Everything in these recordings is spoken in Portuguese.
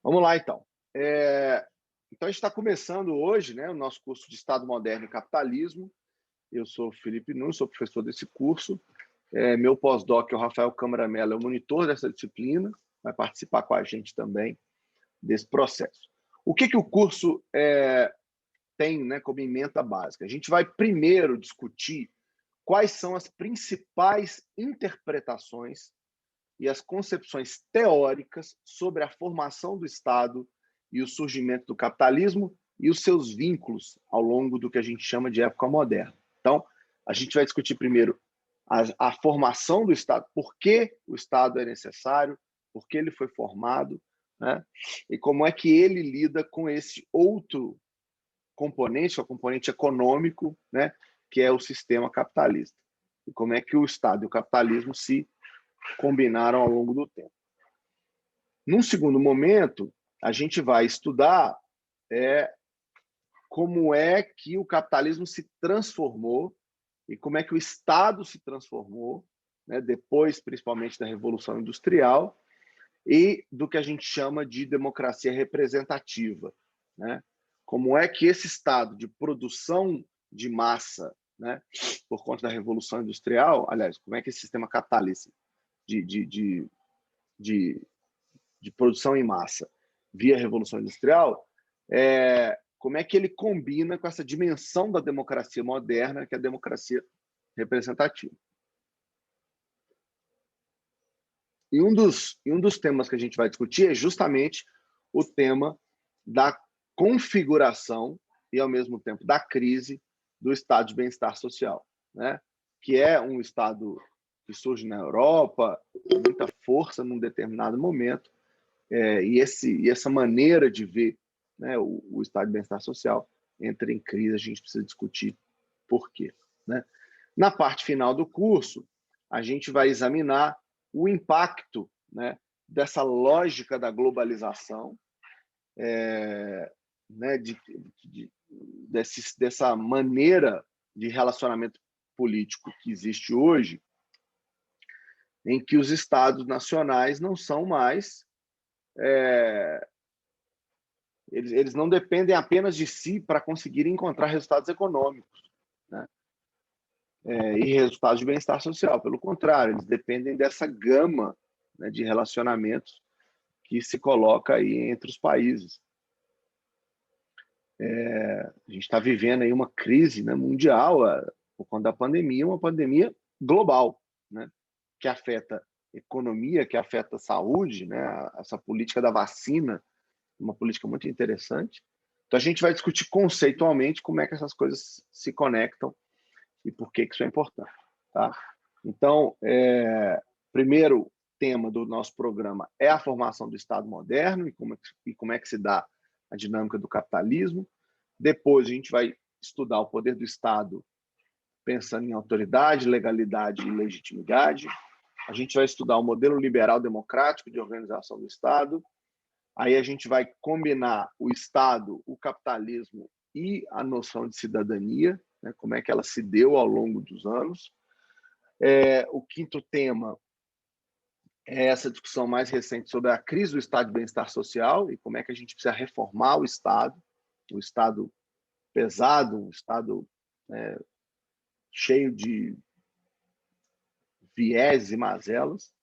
Vamos lá, então. Então, a gente está começando hoje, né, o nosso curso de Estado Moderno e Capitalismo. Eu sou o Felipe Nunes, sou professor desse curso. Meu pós-doc é o Rafael Câmara Mello, é o monitor dessa disciplina, vai participar com a gente também desse processo. O que o curso tem, né, como ementa básica? A gente vai primeiro discutir quais são as principais interpretações e as concepções teóricas sobre a formação do Estado e o surgimento do capitalismo e os seus vínculos ao longo do que a gente chama de época moderna. Então, a gente vai discutir primeiro a formação do Estado, por que o Estado é necessário, por que ele foi formado, né? E como é que ele lida com esse outro componente, o componente econômico, né? Que é o sistema capitalista. E como é que o Estado e o capitalismo se combinaram ao longo do tempo. Num segundo momento, a gente vai estudar como é que o capitalismo se transformou e como é que o Estado se transformou, né, depois, principalmente, da Revolução Industrial e do que a gente chama de democracia representativa, né? Como é que esse Estado de produção de massa, né, por conta da Revolução Industrial, aliás, como é que esse sistema capitalista de produção em massa via Revolução Industrial, como é que ele combina com essa dimensão da democracia moderna, que é a democracia representativa. E um dos temas que a gente vai discutir é justamente o tema da configuração e, ao mesmo tempo, da crise do estado de bem-estar social, né? Que é um estado que surge na Europa com muita força num determinado momento, e essa maneira de ver, né, o estado de bem-estar social entra em crise, a gente precisa discutir por quê, né? Na parte final do curso, a gente vai examinar o impacto, né, dessa lógica da globalização, né, dessa maneira de relacionamento político que existe hoje, em que os estados nacionais não são mais eles não dependem apenas de si para conseguir encontrar resultados econômicos, né? E resultados de bem-estar social. Pelo contrário, eles dependem dessa gama, né, de relacionamentos que se coloca aí entre os países. A gente está vivendo aí uma crise, né, mundial por conta da pandemia, uma pandemia global, né, que afeta a economia, que afeta a saúde, né, essa política da vacina, uma política muito interessante. Então, a gente vai discutir conceitualmente como é que essas coisas se conectam e por que isso é importante. Tá? Então, primeiro tema do nosso programa é a formação do Estado moderno e como é que se dá a dinâmica do capitalismo. Depois, a gente vai estudar o poder do Estado pensando em autoridade, legalidade e legitimidade. A gente vai estudar o modelo liberal democrático de organização do Estado. Aí a gente vai combinar o Estado, o capitalismo e a noção de cidadania, né, como é que ela se deu ao longo dos anos. O quinto tema é essa discussão mais recente sobre a crise do estado de bem-estar social e como é que a gente precisa reformar o Estado pesado, um Estado cheio de viés e mazelas.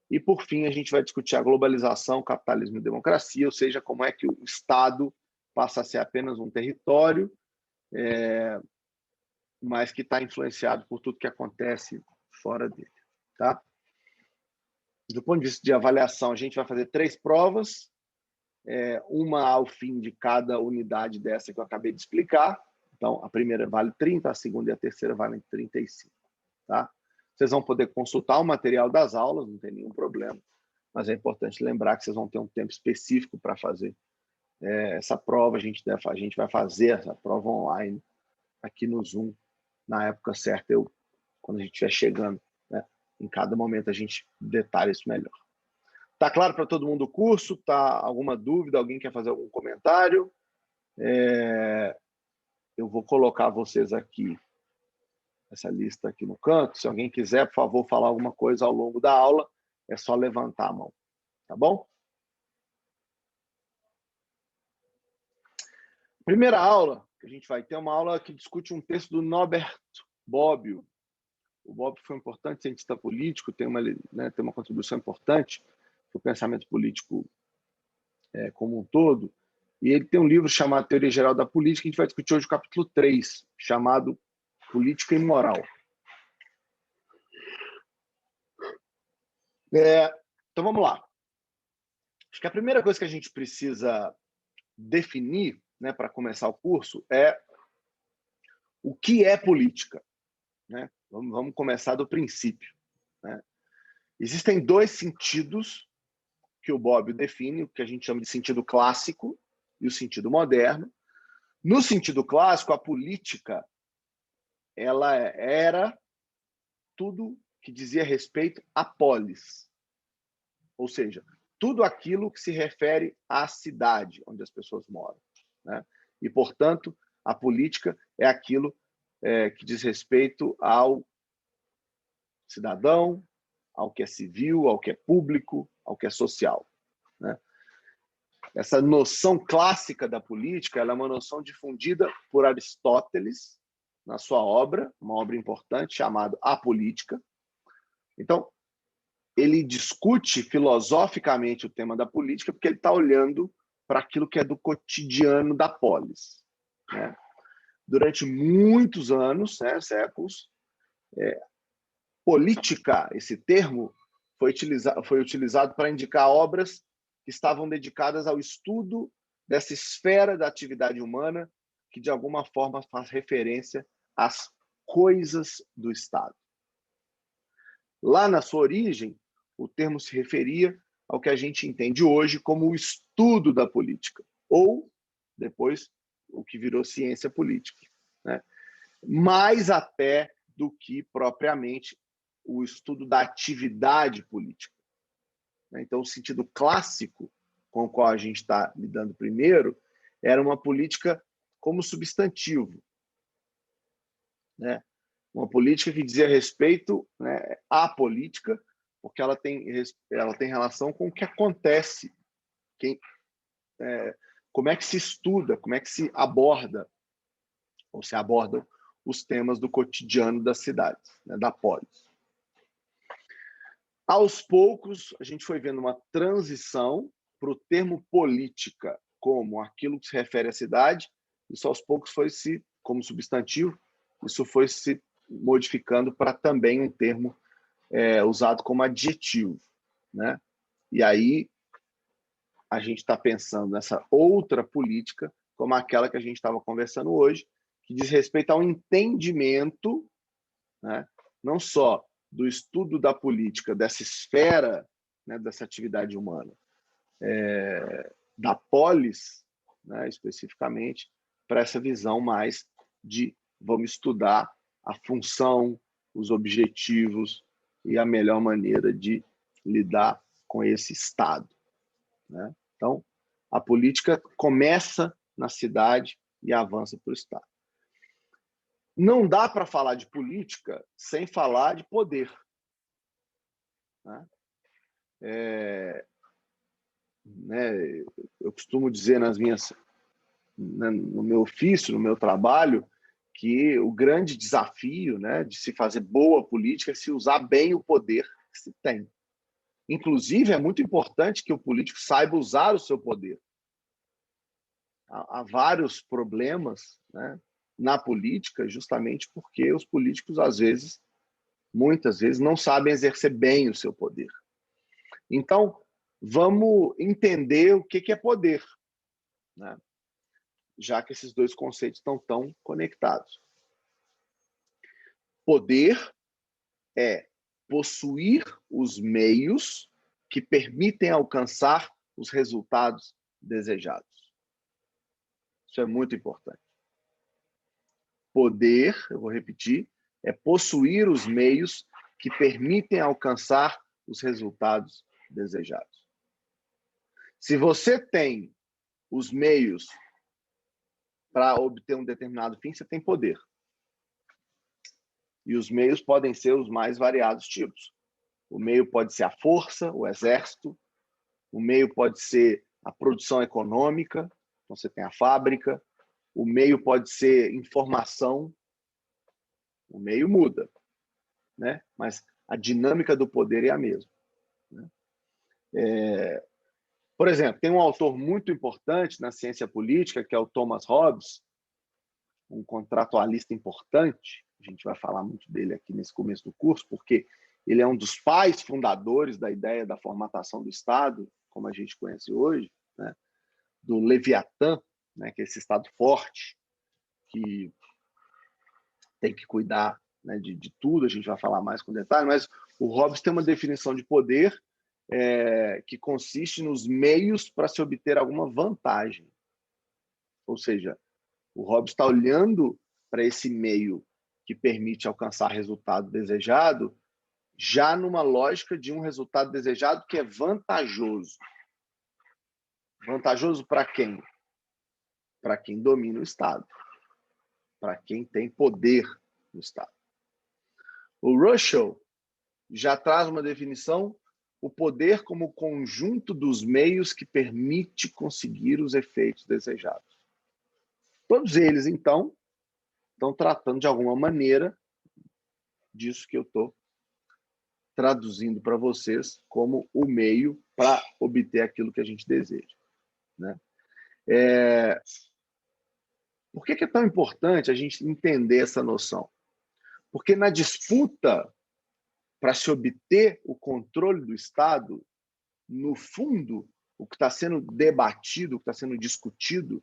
E, por fim, a gente vai discutir a globalização, capitalismo e democracia, ou seja, como é que o Estado passa a ser apenas um território, mas que está influenciado por tudo que acontece fora dele. Tá? Do ponto de vista de avaliação, a gente vai fazer 3 provas, uma ao fim de cada unidade dessa que eu acabei de explicar. Então, a primeira vale 30, a segunda e a terceira valem 35. Tá? Vocês vão poder consultar o material das aulas, não tem nenhum problema, mas é importante lembrar que vocês vão ter um tempo específico para fazer essa prova. A gente vai fazer essa prova online aqui no Zoom, na época certa, quando a gente estiver chegando, né? Em cada momento a gente detalha isso melhor. Tá claro para todo mundo o curso? Tá alguma dúvida? Alguém quer fazer algum comentário? Eu vou colocar vocês aqui, essa lista aqui no canto. Se alguém quiser, por favor, falar alguma coisa ao longo da aula, é só levantar a mão, tá bom? Primeira aula que a gente vai ter é uma aula que discute um texto do Norbert Bobbio. O Bobbio foi um importante cientista político, tem uma contribuição importante para o pensamento político como um todo. E ele tem um livro chamado Teoria Geral da Política, que a gente vai discutir hoje o capítulo 3, chamado Política e Moral. Então, vamos lá. Acho que a primeira coisa que a gente precisa definir, né, para começar o curso é o que é política. Né? Vamos começar do princípio. Né? Existem dois sentidos que o Bobbio define, o que a gente chama de sentido clássico e o sentido moderno. No sentido clássico, a política ela era tudo que dizia respeito à polis, ou seja, tudo aquilo que se refere à cidade onde as pessoas moram. Né? E, portanto, a política é aquilo que diz respeito ao cidadão, ao que é civil, ao que é público, ao que é social. Né? Essa noção clássica da política ela é uma noção difundida por Aristóteles na sua obra, uma obra importante chamada A Política. Então, ele discute filosoficamente o tema da política porque ele está olhando para aquilo que é do cotidiano da polis. Né? Durante muitos anos, né, séculos, política, esse termo, foi utilizado para indicar obras que estavam dedicadas ao estudo dessa esfera da atividade humana que, de alguma forma, faz referência às coisas do Estado. Lá na sua origem, o termo se referia ao que a gente entende hoje como o estudo da política, ou, depois, o que virou ciência política. Né? Mais até do que, propriamente, o estudo da atividade política. Então, o sentido clássico com o qual a gente está lidando primeiro era uma política como substantivo. Né? Uma política que dizia respeito, né, à política, porque ela tem relação com o que acontece, como é que se estuda, como é que se aborda, ou se abordam os temas do cotidiano das cidades, né, da polis. Aos poucos, a gente foi vendo uma transição para o termo política como aquilo que se refere à cidade, isso aos poucos foi se, como substantivo, isso foi se modificando para também um termo usado como adjetivo. Né? E aí a gente está pensando nessa outra política como aquela que a gente estava conversando hoje, que diz respeito ao entendimento, né, não só do estudo da política, dessa esfera, né, dessa atividade humana, da polis, né, especificamente, para essa visão mais de vamos estudar a função, os objetivos e a melhor maneira de lidar com esse Estado. Né? Então, a política começa na cidade e avança para o Estado. Não dá para falar de política sem falar de poder. Né? Eu costumo dizer no meu ofício, no meu trabalho, que o grande desafio, né, de se fazer boa política é se usar bem o poder que se tem. Inclusive, é muito importante que o político saiba usar o seu poder. Há vários problemas, né, na política, justamente porque os políticos, muitas vezes, não sabem exercer bem o seu poder. Então, vamos entender o que é poder, né? Já que esses dois conceitos estão tão conectados. Poder é possuir os meios que permitem alcançar os resultados desejados. Isso é muito importante. Poder, eu vou repetir, é possuir os meios que permitem alcançar os resultados desejados. Se você tem os meios para obter um determinado fim, você tem poder. E os meios podem ser os mais variados tipos. O meio pode ser a força, o exército. O meio pode ser a produção econômica. Então, você tem a fábrica. o meio pode ser informação, o meio muda, né? Mas a dinâmica do poder é a mesma, né? Por exemplo, tem um autor muito importante na ciência política, que é o Thomas Hobbes, um contratualista importante. A gente vai falar muito dele aqui nesse começo do curso, porque ele é um dos pais fundadores da ideia da formatação do Estado, como a gente conhece hoje, né? Do Leviatã, né? Que é esse Estado forte, que tem que cuidar, né, de tudo. A gente vai falar mais com detalhe, mas o Hobbes tem uma definição de poder que consiste nos meios para se obter alguma vantagem. Ou seja, o Hobbes está olhando para esse meio que permite alcançar resultado desejado, já numa lógica de um resultado desejado que é vantajoso. Vantajoso para quem? Para quem domina o Estado, para quem tem poder no Estado. O Russell já traz uma definição: o poder como conjunto dos meios que permite conseguir os efeitos desejados. Todos eles, então, estão tratando de alguma maneira disso que eu estou traduzindo para vocês como o meio para obter aquilo que a gente deseja, né? Por que é tão importante a gente entender essa noção? Porque na disputa para se obter o controle do Estado, no fundo, o que está sendo debatido, o que está sendo discutido,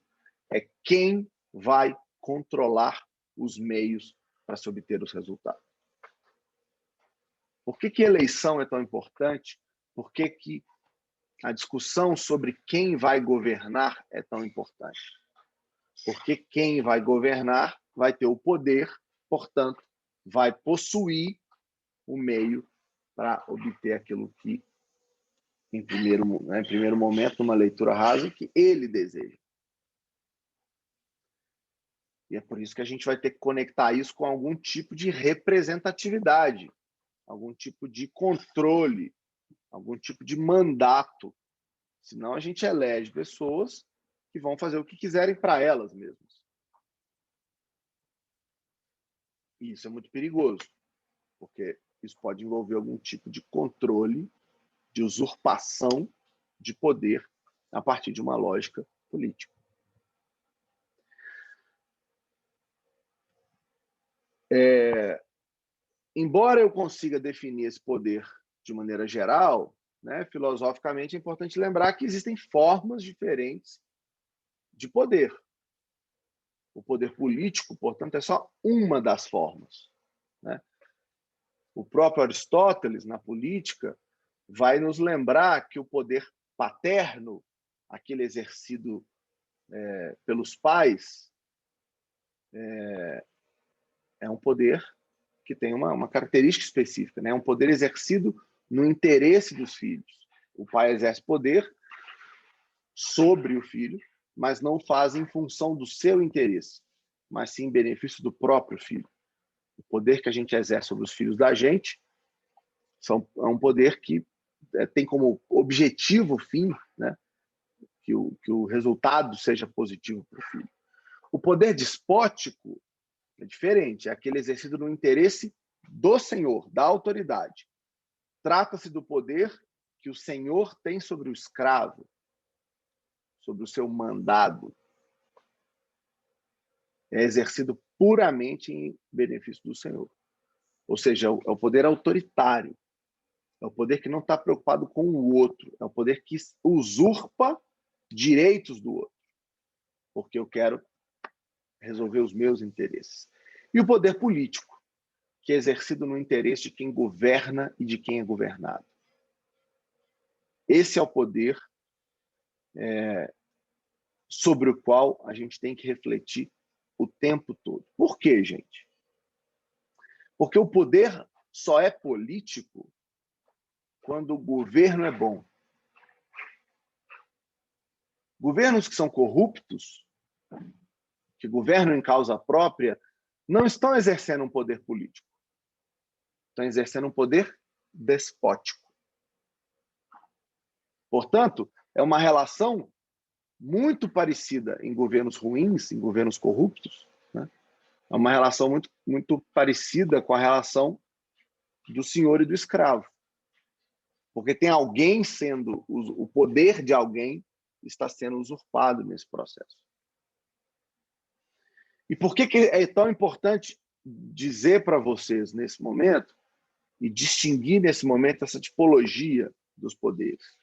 é quem vai controlar os meios para se obter os resultados. Por que eleição é tão importante? Por que a discussão sobre quem vai governar é tão importante? Porque quem vai governar vai ter o poder, portanto, vai possuir o meio para obter aquilo que, em primeiro momento, numa leitura rasa, que ele deseja. E é por isso que a gente vai ter que conectar isso com algum tipo de representatividade, algum tipo de controle, algum tipo de mandato. Senão a gente elege pessoas que vão fazer o que quiserem para elas mesmas. E isso é muito perigoso, porque isso pode envolver algum tipo de controle, de usurpação de poder a partir de uma lógica política. Embora eu consiga definir esse poder de maneira geral, né, filosoficamente é importante lembrar que existem formas diferentes de poder. O poder político, portanto, é só uma das formas, né? O próprio Aristóteles, na Política, vai nos lembrar que o poder paterno, aquele exercido pelos pais, é um poder que tem uma característica específica, né? É um poder exercido no interesse dos filhos. O pai exerce poder sobre o filho, mas não faz em função do seu interesse, mas sim em benefício do próprio filho. O poder que a gente exerce sobre os filhos da gente é um poder que tem como objetivo fim, né, que o resultado seja positivo para o filho. O poder despótico é diferente, é aquele exercido no interesse do senhor, da autoridade. Trata-se do poder que o senhor tem sobre o escravo, sobre o seu mandado. É exercido puramente em benefício do senhor. Ou seja, é o poder autoritário. É o poder que não está preocupado com o outro. É o poder que usurpa direitos do outro, porque eu quero resolver os meus interesses. E o poder político, que é exercido no interesse de quem governa e de quem é governado. Esse é o poder sobre o qual a gente tem que refletir o tempo todo. Por quê, gente? Porque o poder só é político quando o governo é bom. Governos que são corruptos, que governam em causa própria, não estão exercendo um poder político. Estão exercendo um poder despótico. Portanto, é uma relação muito parecida em governos ruins, em governos corruptos, né? É uma relação muito parecida com a relação do senhor e do escravo. Porque tem alguém sendo, o poder de alguém está sendo usurpado nesse processo. E por que é tão importante dizer para vocês nesse momento e distinguir nesse momento essa tipologia dos poderes?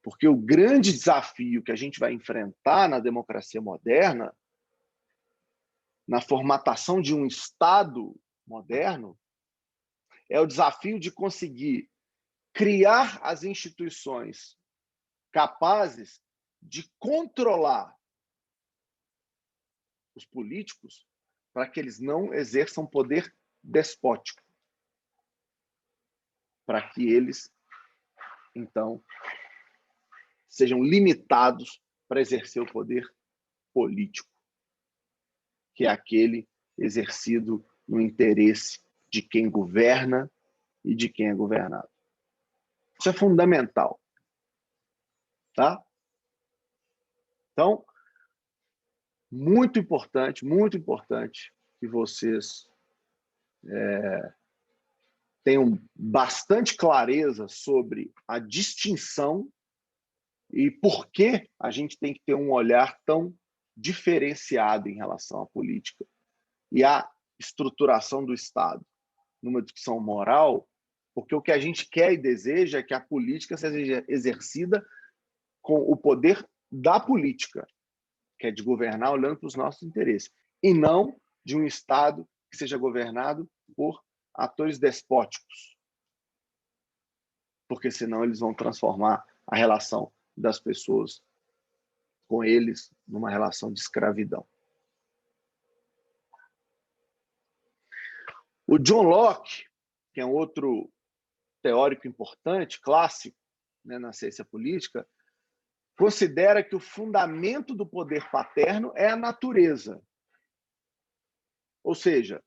Porque o grande desafio que a gente vai enfrentar na democracia moderna, na formatação de um Estado moderno, é o desafio de conseguir criar as instituições capazes de controlar os políticos para que eles não exerçam poder despótico, para que eles, então, sejam limitados para exercer o poder político, que é aquele exercido no interesse de quem governa e de quem é governado. Isso é fundamental. Tá? Então, muito importante que vocês tenham bastante clareza sobre a distinção e por que a gente tem que ter um olhar tão diferenciado em relação à política e à estruturação do Estado numa discussão moral, porque o que a gente quer e deseja é que a política seja exercida com o poder da política, que é de governar olhando para os nossos interesses, e não de um Estado que seja governado por atores despóticos, porque senão eles vão transformar a relação das pessoas com eles numa relação de escravidão. O John Locke, que é um outro teórico importante, clássico, né, na ciência política, considera que o fundamento do poder paterno é a natureza. Ou seja,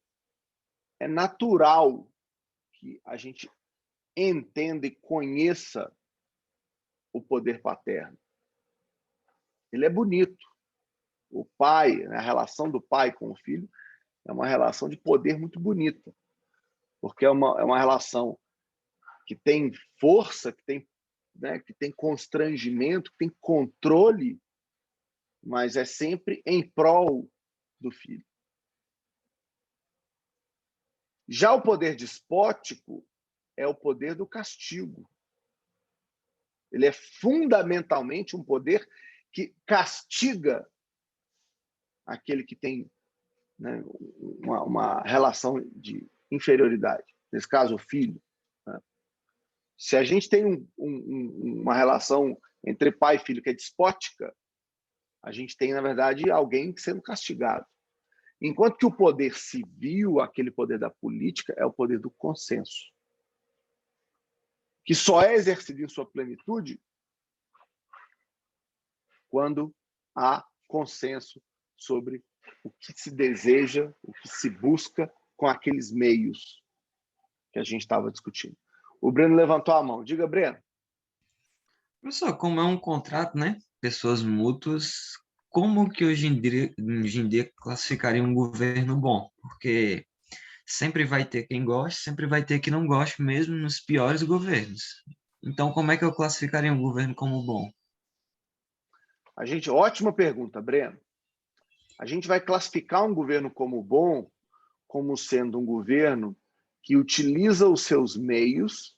é natural que a gente entenda e conheça o poder paterno. Ele é bonito. O pai, a relação do pai com o filho, é uma relação de poder muito bonita, porque é uma relação que tem força, que tem constrangimento, que tem controle, mas é sempre em prol do filho. Já o poder despótico é o poder do castigo. Ele é fundamentalmente um poder que castiga aquele que tem, né, uma relação de inferioridade. Nesse caso, o filho. Né? Se a gente tem uma relação entre pai e filho que é despótica, a gente tem, na verdade, alguém sendo castigado. Enquanto que o poder civil, aquele poder da política, é o poder do consenso, que só é exercido em sua plenitude quando há consenso sobre o que se deseja, o que se busca com aqueles meios que a gente estava discutindo. O Breno levantou a mão. Diga, Breno. Professor, como é um contrato, né? Pessoas mútuas, como que hoje em dia classificaria um governo bom? Porque sempre vai ter quem goste, sempre vai ter quem não goste, mesmo nos piores governos. Então, como é que eu classificaria um governo como bom? Ótima pergunta, Breno. A gente vai classificar um governo como bom, como sendo um governo que utiliza os seus meios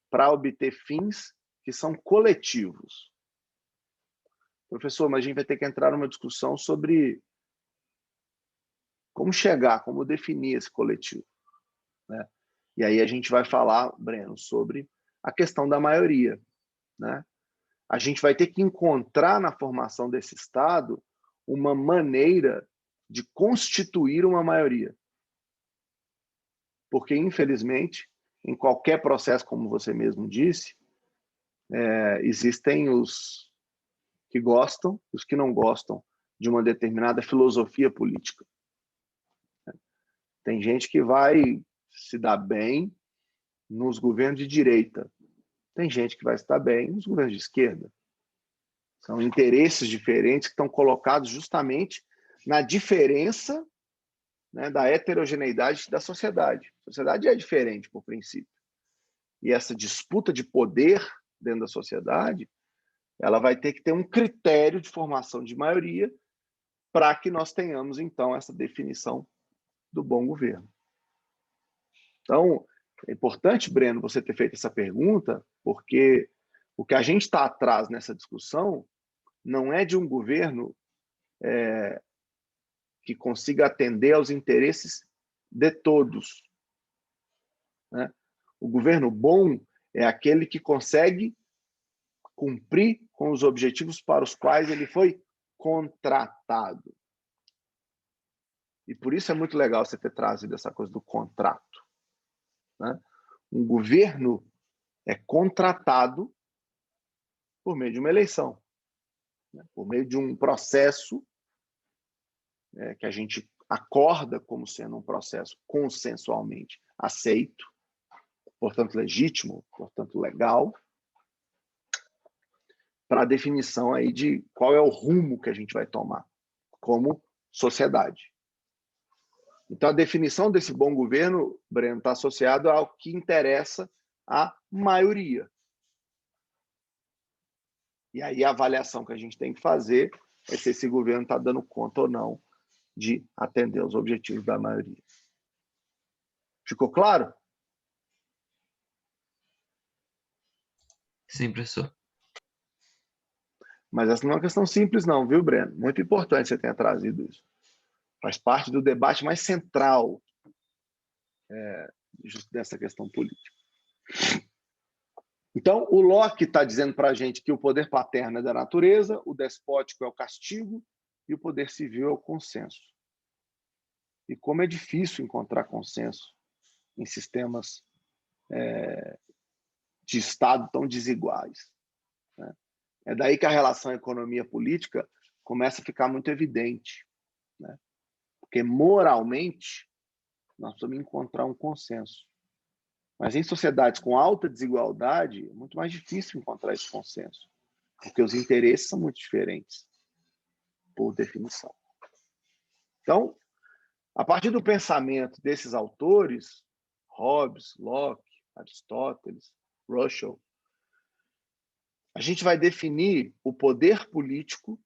para obter fins que são coletivos. Professor, mas a gente vai ter que entrar numa discussão sobre como chegar, como definir esse coletivo. Né? E aí a gente vai falar, Breno, sobre a questão da maioria. Né? A gente vai ter que encontrar na formação desse Estado uma maneira de constituir uma maioria. Porque, infelizmente, em qualquer processo, como você mesmo disse, existem os que gostam e os que não gostam de uma determinada filosofia política. Tem gente que vai se dar bem nos governos de direita. Tem gente que vai se dar bem nos governos de esquerda. São interesses diferentes que estão colocados justamente na diferença, né, da heterogeneidade da sociedade. A sociedade é diferente, por princípio. E essa disputa de poder dentro da sociedade, ela vai ter que ter um critério de formação de maioria para que nós tenhamos, então, essa definição do bom governo. Então, é importante, Breno, você ter feito essa pergunta, porque o que a gente está atrás nessa discussão não é de um governo que consiga atender aos interesses de todos, né? O governo bom é aquele que consegue cumprir com os objetivos para os quais ele foi contratado. E por isso é muito legal você ter trazido essa coisa do contrato, né? Um governo é contratado por meio de uma eleição, né? Por meio de um processo que a gente acorda como sendo um processo consensualmente aceito, portanto legítimo, portanto legal, para a definição aí de qual é o rumo que a gente vai tomar como sociedade. Então, a definição desse bom governo, Breno, está associado ao que interessa à maioria. E aí a avaliação que a gente tem que fazer é se esse governo está dando conta ou não de atender os objetivos da maioria. Ficou claro? Sim, professor. Mas essa não é uma questão simples não, viu, Breno? Muito importante você tenha trazido isso. Faz parte do debate mais central dessa questão política. Então, o Locke está dizendo para a gente que o poder paterno é da natureza, o despótico é o castigo e o poder civil é o consenso. E como é difícil encontrar consenso em sistemas de Estado tão desiguais, né? É daí que a relação economia-política começa a ficar muito evidente, né? Porque moralmente nós precisamos encontrar um consenso. Mas em sociedades com alta desigualdade, é muito mais difícil encontrar esse consenso, porque os interesses são muito diferentes, por definição. Então, a partir do pensamento desses autores, Hobbes, Locke, Aristóteles, Russell, a gente vai definir o poder político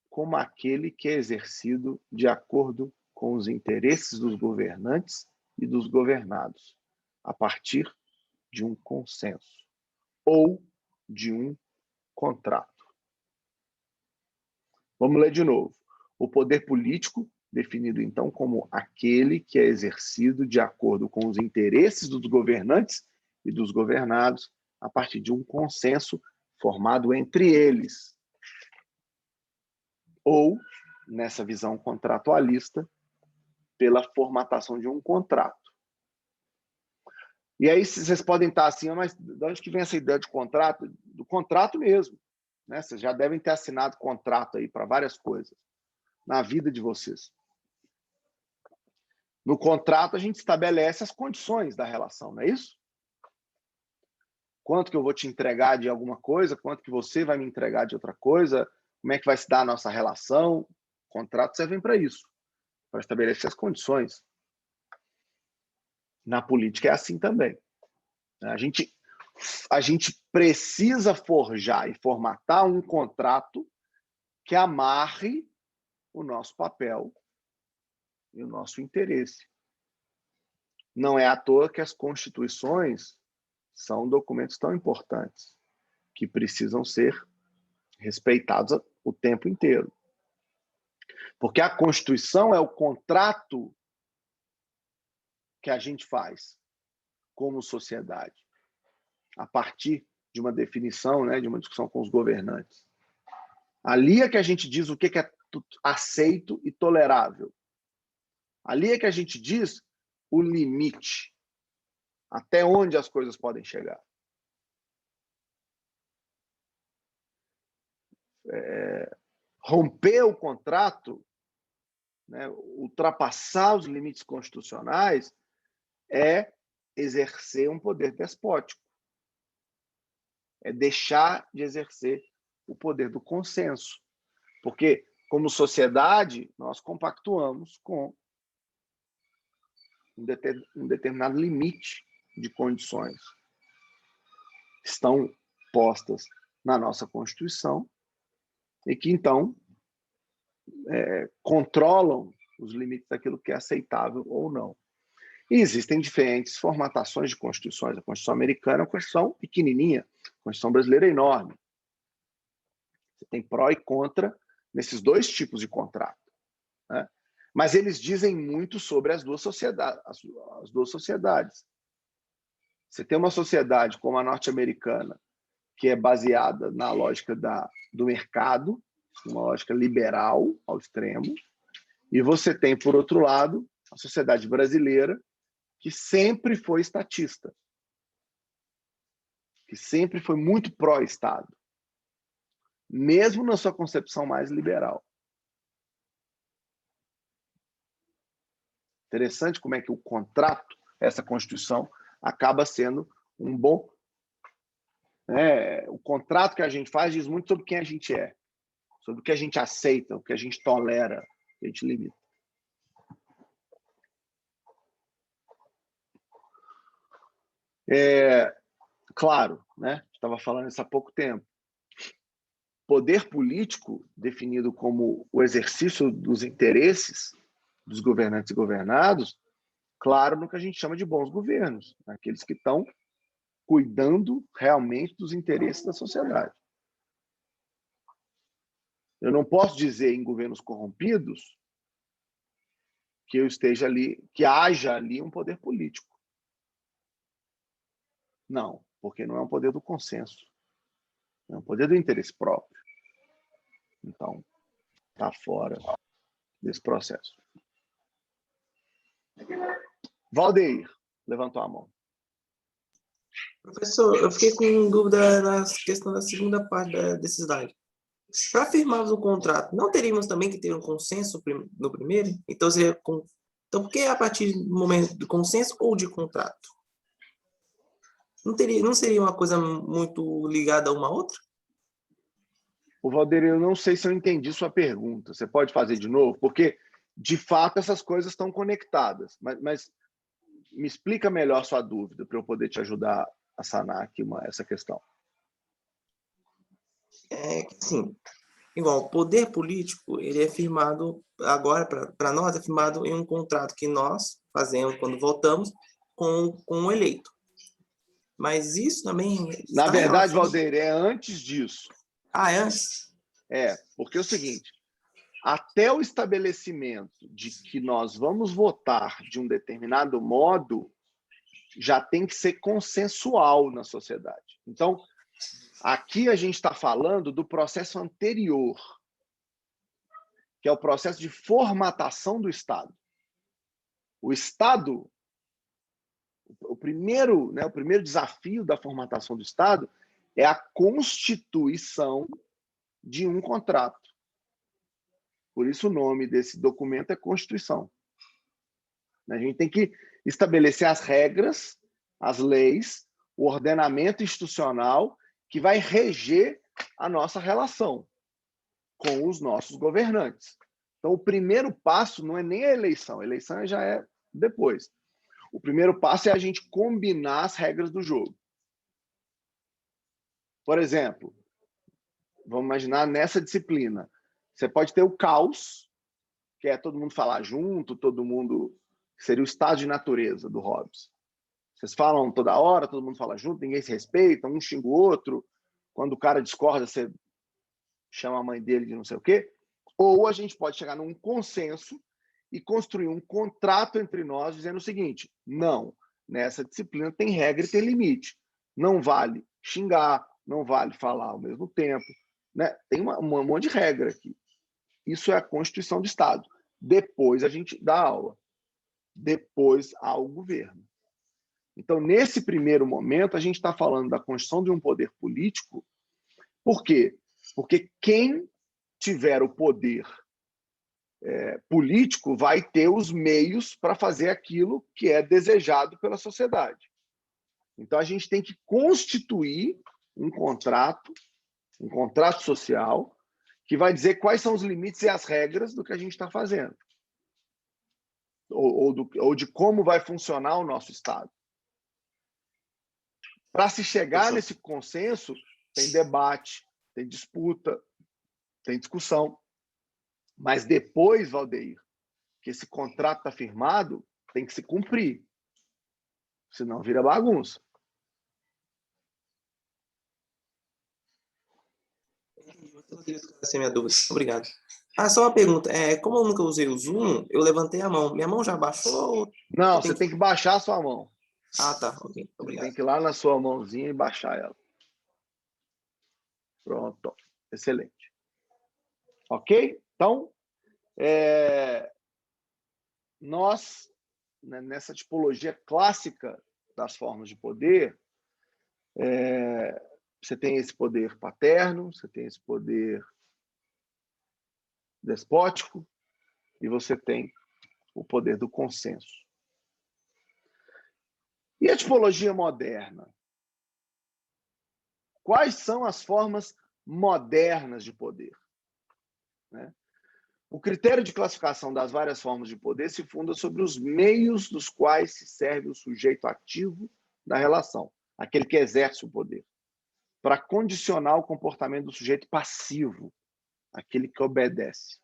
como aquele que é exercido de acordo com os interesses dos governantes e dos governados, a partir de um consenso ou de um contrato. Vamos ler de novo. O poder político, definido então como aquele que é exercido de acordo com os interesses dos governantes e dos governados, a partir de um consenso formado entre eles. Ou, nessa visão contratualista, pela formatação de um contrato. E aí vocês podem estar assim, mas de onde que vem essa ideia de contrato? Do contrato mesmo, né? Vocês já devem ter assinado contrato aí para várias coisas na vida de vocês. No contrato, a gente estabelece as condições da relação, não é isso? Quanto que eu vou te entregar de alguma coisa, quanto que você vai me entregar de outra coisa, como é que vai se dar a nossa relação. Contratos servem para isso, para estabelecer as condições. Na política é assim também. A gente precisa forjar e formatar um contrato que amarre o nosso papel e o nosso interesse. Não é à toa que as constituições são documentos tão importantes que precisam ser respeitados o tempo inteiro. Porque a Constituição é o contrato que a gente faz como sociedade, a partir de uma definição, né, de uma discussão com os governantes. Ali é que a gente diz o que é aceito e tolerável. Ali é que a gente diz o limite, até onde as coisas podem chegar. Romper o contrato, né, ultrapassar os limites constitucionais, é exercer um poder despótico. É deixar de exercer o poder do consenso. Porque, como sociedade, nós compactuamos com um determinado limite de condições. Estão postas na nossa Constituição e que, então, controlam os limites daquilo que é aceitável ou não. E existem diferentes formatações de constituições. A Constituição americana é uma Constituição pequenininha, a Constituição brasileira é enorme. Você tem pró e contra nesses dois tipos de contrato, né? Mas eles dizem muito sobre as duas sociedades. Você tem uma sociedade como a norte-americana, que é baseada na lógica do mercado, uma lógica liberal ao extremo, e você tem, por outro lado, a sociedade brasileira, que sempre foi estatista, que sempre foi muito pró-Estado, mesmo na sua concepção mais liberal. Interessante como é que o contrato, essa Constituição, acaba sendo um bom... o contrato que a gente faz diz muito sobre quem a gente é, sobre o que a gente aceita, o que a gente tolera, o que a gente limita. Claro, né? Estava falando isso há pouco tempo. Poder político, definido como o exercício dos interesses dos governantes e governados, claro, no que a gente chama de bons governos, aqueles que estão cuidando realmente dos interesses da sociedade. Eu não posso dizer em governos corrompidos que eu esteja ali, que haja ali um poder político. Não, porque não é um poder do consenso, é um poder do interesse próprio. Então, está fora desse processo. Valdeir levantou a mão. Professor, eu fiquei com dúvida na questão da segunda parte desse slide. Para firmarmos um contrato, não teríamos também que ter um consenso no primeiro? Então, por que a partir do momento do consenso ou de contrato? Não seria uma coisa muito ligada a uma outra? O Valdeir, eu não sei se eu entendi sua pergunta. Você pode fazer de novo? Porque, de fato, essas coisas estão conectadas. Mas me explica melhor sua dúvida para eu poder te ajudar a sanar aqui essa questão. Sim. Igual, o poder político, ele é firmado, agora, para nós, é firmado em um contrato que nós fazemos quando votamos com o eleito. Mas isso também... Na verdade, Valdeir, é antes disso. Ah, é antes? Porque é o seguinte, até o estabelecimento de que nós vamos votar de um determinado modo, já tem que ser consensual na sociedade. Então, aqui a gente está falando do processo anterior, que é o processo de formatação do Estado. O Estado, o primeiro desafio da formatação do Estado é a constituição de um contrato. Por isso o nome desse documento é Constituição. A gente tem que estabelecer as regras, as leis, o ordenamento institucional que vai reger a nossa relação com os nossos governantes. Então, o primeiro passo não é nem a eleição já é depois. O primeiro passo é a gente combinar as regras do jogo. Por exemplo, vamos imaginar nessa disciplina, você pode ter o caos, que é todo mundo falar junto, todo mundo... Seria o estado de natureza do Hobbes. Vocês falam toda hora, todo mundo fala junto, ninguém se respeita, um xinga o outro. Quando o cara discorda, você chama a mãe dele de não sei o quê. Ou a gente pode chegar num consenso e construir um contrato entre nós dizendo o seguinte: não, nessa disciplina tem regra e tem limite. Não vale xingar, não vale falar ao mesmo tempo, né? Tem um monte de regra aqui. Isso é a Constituição do Estado. Depois a gente dá aula. Depois há o governo. Então, nesse primeiro momento, a gente está falando da construção de um poder político. Por quê? Porque quem tiver o poder político vai ter os meios para fazer aquilo que é desejado pela sociedade. Então, a gente tem que constituir um contrato Um contrato social que vai dizer quais são os limites e as regras do que a gente está fazendo. Ou de como vai funcionar o nosso Estado. Para se chegar nesse consenso, tem debate, tem disputa, tem discussão. Mas depois, Valdeir, que esse contrato está firmado, tem que se cumprir. Senão vira bagunça. Essa é a minha dúvida. Obrigado. Só uma pergunta. Como eu nunca usei o Zoom, eu levantei a mão. Minha mão já baixou? Não, você tem que baixar a sua mão. Tá. Ok. Obrigado. Você tem que ir lá na sua mãozinha e baixar ela. Pronto. Excelente. Ok? Então, nós, né, nessa tipologia clássica das formas de poder, você tem esse poder paterno, você tem esse poder despótico e você tem o poder do consenso. E a tipologia moderna? Quais são as formas modernas de poder? Né? O critério de classificação das várias formas de poder se funda sobre os meios dos quais se serve o sujeito ativo da relação, aquele que exerce o poder, para condicionar o comportamento do sujeito passivo, aquele que obedece.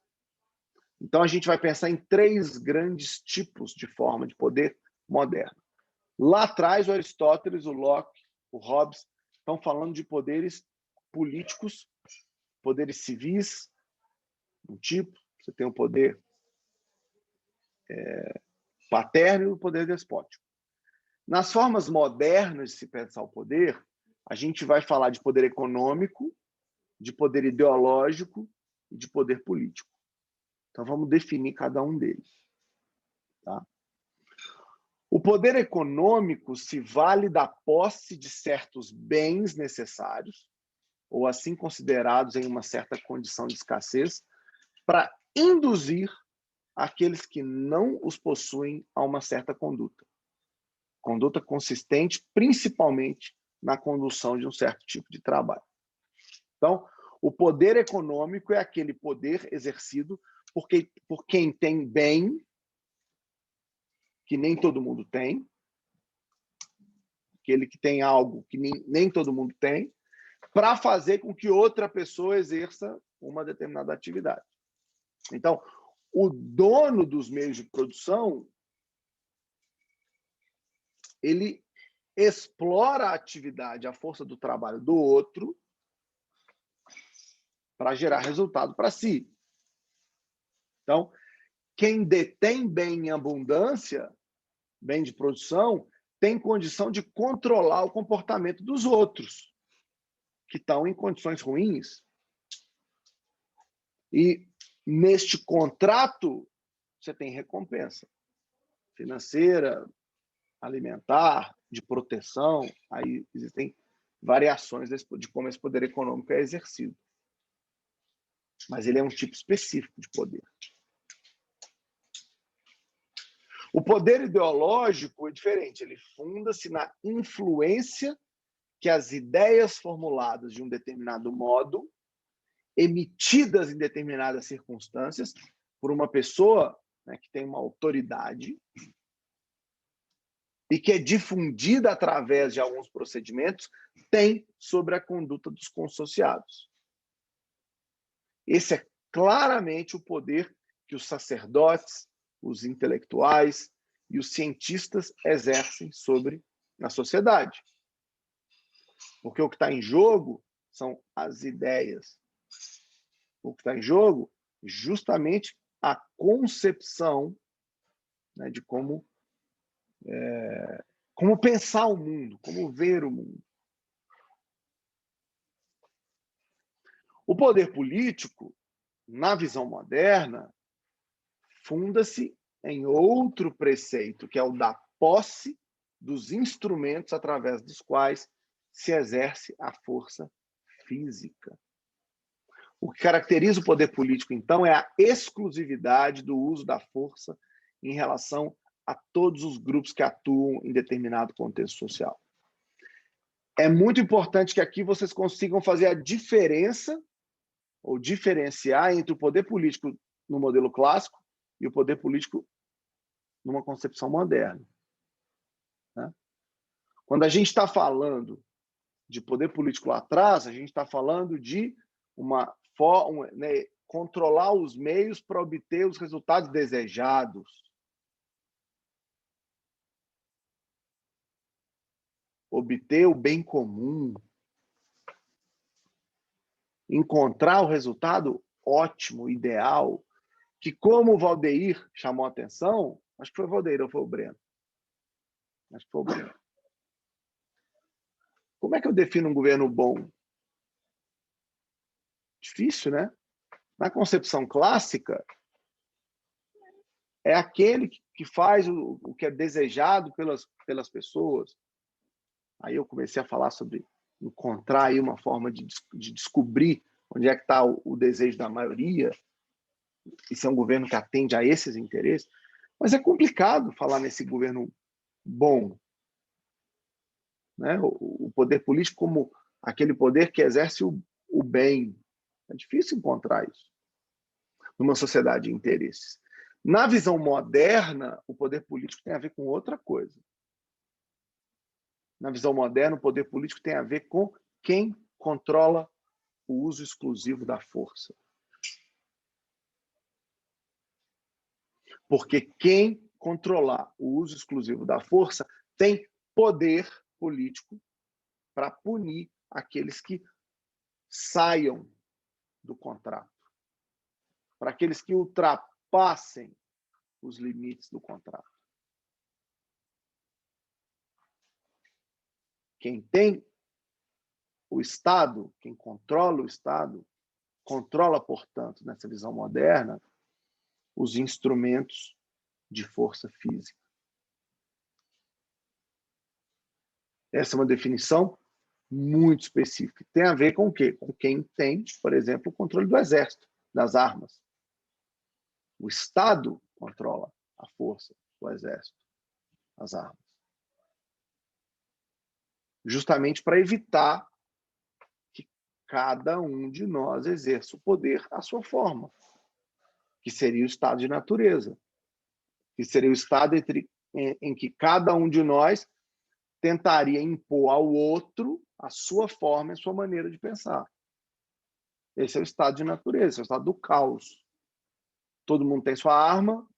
Então, a gente vai pensar em 3 grandes tipos de forma de poder moderno. Lá atrás, o Aristóteles, o Locke, o Hobbes estão falando de poderes políticos, poderes civis, um tipo. Você tem o poder paterno e o poder despótico. Nas formas modernas de se pensar o poder, a gente vai falar de poder econômico, de poder ideológico e de poder político. Então, vamos definir cada um deles. Tá? O poder econômico se vale da posse de certos bens necessários, ou assim considerados em uma certa condição de escassez, para induzir aqueles que não os possuem a uma certa conduta. Conduta consistente, principalmente na condução de um certo tipo de trabalho. Então, o poder econômico é aquele poder exercido por quem tem bem, que nem todo mundo tem, aquele que tem algo que nem todo mundo tem, para fazer com que outra pessoa exerça uma determinada atividade. Então, o dono dos meios de produção, ele explora a atividade, a força do trabalho do outro para gerar resultado para si. Então, quem detém bem em abundância, bem de produção, tem condição de controlar o comportamento dos outros, que estão em condições ruins. E neste contrato, você tem recompensa financeira, alimentar, de proteção. Aí existem variações de como esse poder econômico é exercido. Mas ele é um tipo específico de poder. O poder ideológico é diferente. Ele funda-se na influência que as ideias formuladas de um determinado modo, emitidas em determinadas circunstâncias, por uma pessoa, né, que tem uma autoridade e que é difundida através de alguns procedimentos, tem sobre a conduta dos consociados. Esse é claramente o poder que os sacerdotes, os intelectuais e os cientistas exercem sobre a sociedade. Porque o que está em jogo são as ideias. O que está em jogo é justamente a concepção, né, de como pensar o mundo, como ver o mundo. O poder político, na visão moderna, funda-se em outro preceito, que é o da posse dos instrumentos através dos quais se exerce a força física. O que caracteriza o poder político, então, é a exclusividade do uso da força em relação a todos os grupos que atuam em determinado contexto social. é muito importante que aqui vocês consigam fazer a diferença ou diferenciar entre o poder político no modelo clássico e o poder político numa concepção moderna, né? Quando a gente está falando de poder político lá atrás, a gente está falando de né, controlar os meios para obter os resultados desejados. Obter o bem comum. Encontrar o resultado ótimo, ideal, que como o Valdeir chamou a atenção, acho que foi o Valdeir ou foi o Breno? Acho que foi o Breno. Como é que eu defino um governo bom? Difícil, né? Na concepção clássica, é aquele que faz o que é desejado pelas pessoas. Aí eu comecei a falar sobre encontrar aí uma forma de descobrir onde é que está o desejo da maioria, e ser um governo que atende a esses interesses. Mas é complicado falar nesse governo bom, né? O poder político como aquele poder que exerce o bem. É difícil encontrar isso numa sociedade de interesses. Na visão moderna, o poder político tem a ver com outra coisa. Na visão moderna, o poder político tem a ver com quem controla o uso exclusivo da força. Porque quem controlar o uso exclusivo da força tem poder político para punir aqueles que saiam do contrato, para aqueles que ultrapassem os limites do contrato. Quem tem o Estado, quem controla o Estado, controla, portanto, nessa visão moderna, os instrumentos de força física. Essa é uma definição muito específica. Tem a ver com o quê? Com quem tem, por exemplo, o controle do exército, das armas. O Estado controla a força, o exército, as armas. Justamente para evitar que cada um de nós exerça o poder à sua forma, que seria o estado de natureza, que seria o estado em que cada um de nós tentaria impor ao outro a sua forma e a sua maneira de pensar. Esse é o estado de natureza, é o estado do caos. Todo mundo tem sua arma,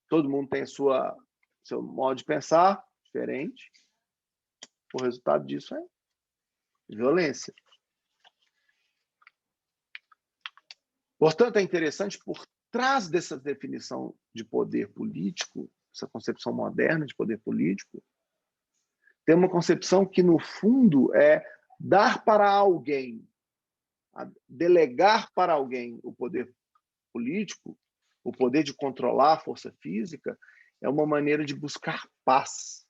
todo mundo tem seu modo de pensar diferente. O resultado disso é violência. Portanto, é interessante, por trás dessa definição de poder político, essa concepção moderna de poder político, tem uma concepção que, no fundo, é dar para alguém, delegar para alguém o poder político, o poder de controlar a força física, é uma maneira de buscar paz.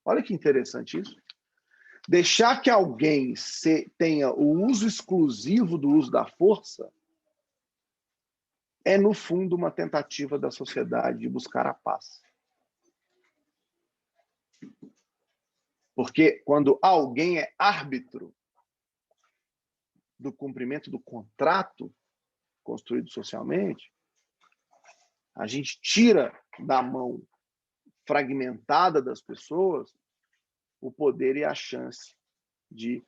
Olha que interessante isso. Deixar que alguém tenha o uso exclusivo do uso da força é, no fundo, uma tentativa da sociedade de buscar a paz. Porque quando alguém é árbitro do cumprimento do contrato construído socialmente, a gente tira da mão fragmentada das pessoas o poder e a chance de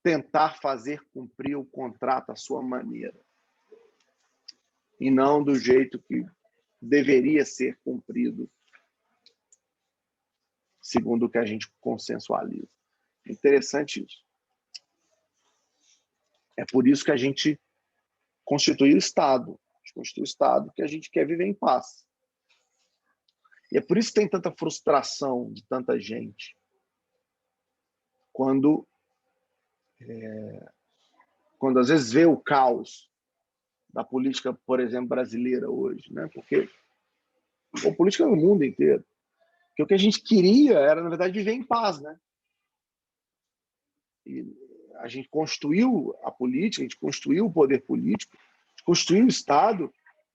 tentar fazer cumprir o contrato à sua maneira, e não do jeito que deveria ser cumprido, segundo o que a gente consensualiza. É interessante isso. É por isso que a gente constitui o Estado. A gente constitui o Estado porque a gente quer viver em paz. E é por isso que tem tanta frustração de tanta gente quando às vezes vê o caos da política, por exemplo, brasileira hoje, né? Porque a política é no mundo inteiro. Porque o que a gente queria era, na verdade, viver em paz, né? E a gente construiu a política, a gente construiu o poder político, a gente construiu o Estado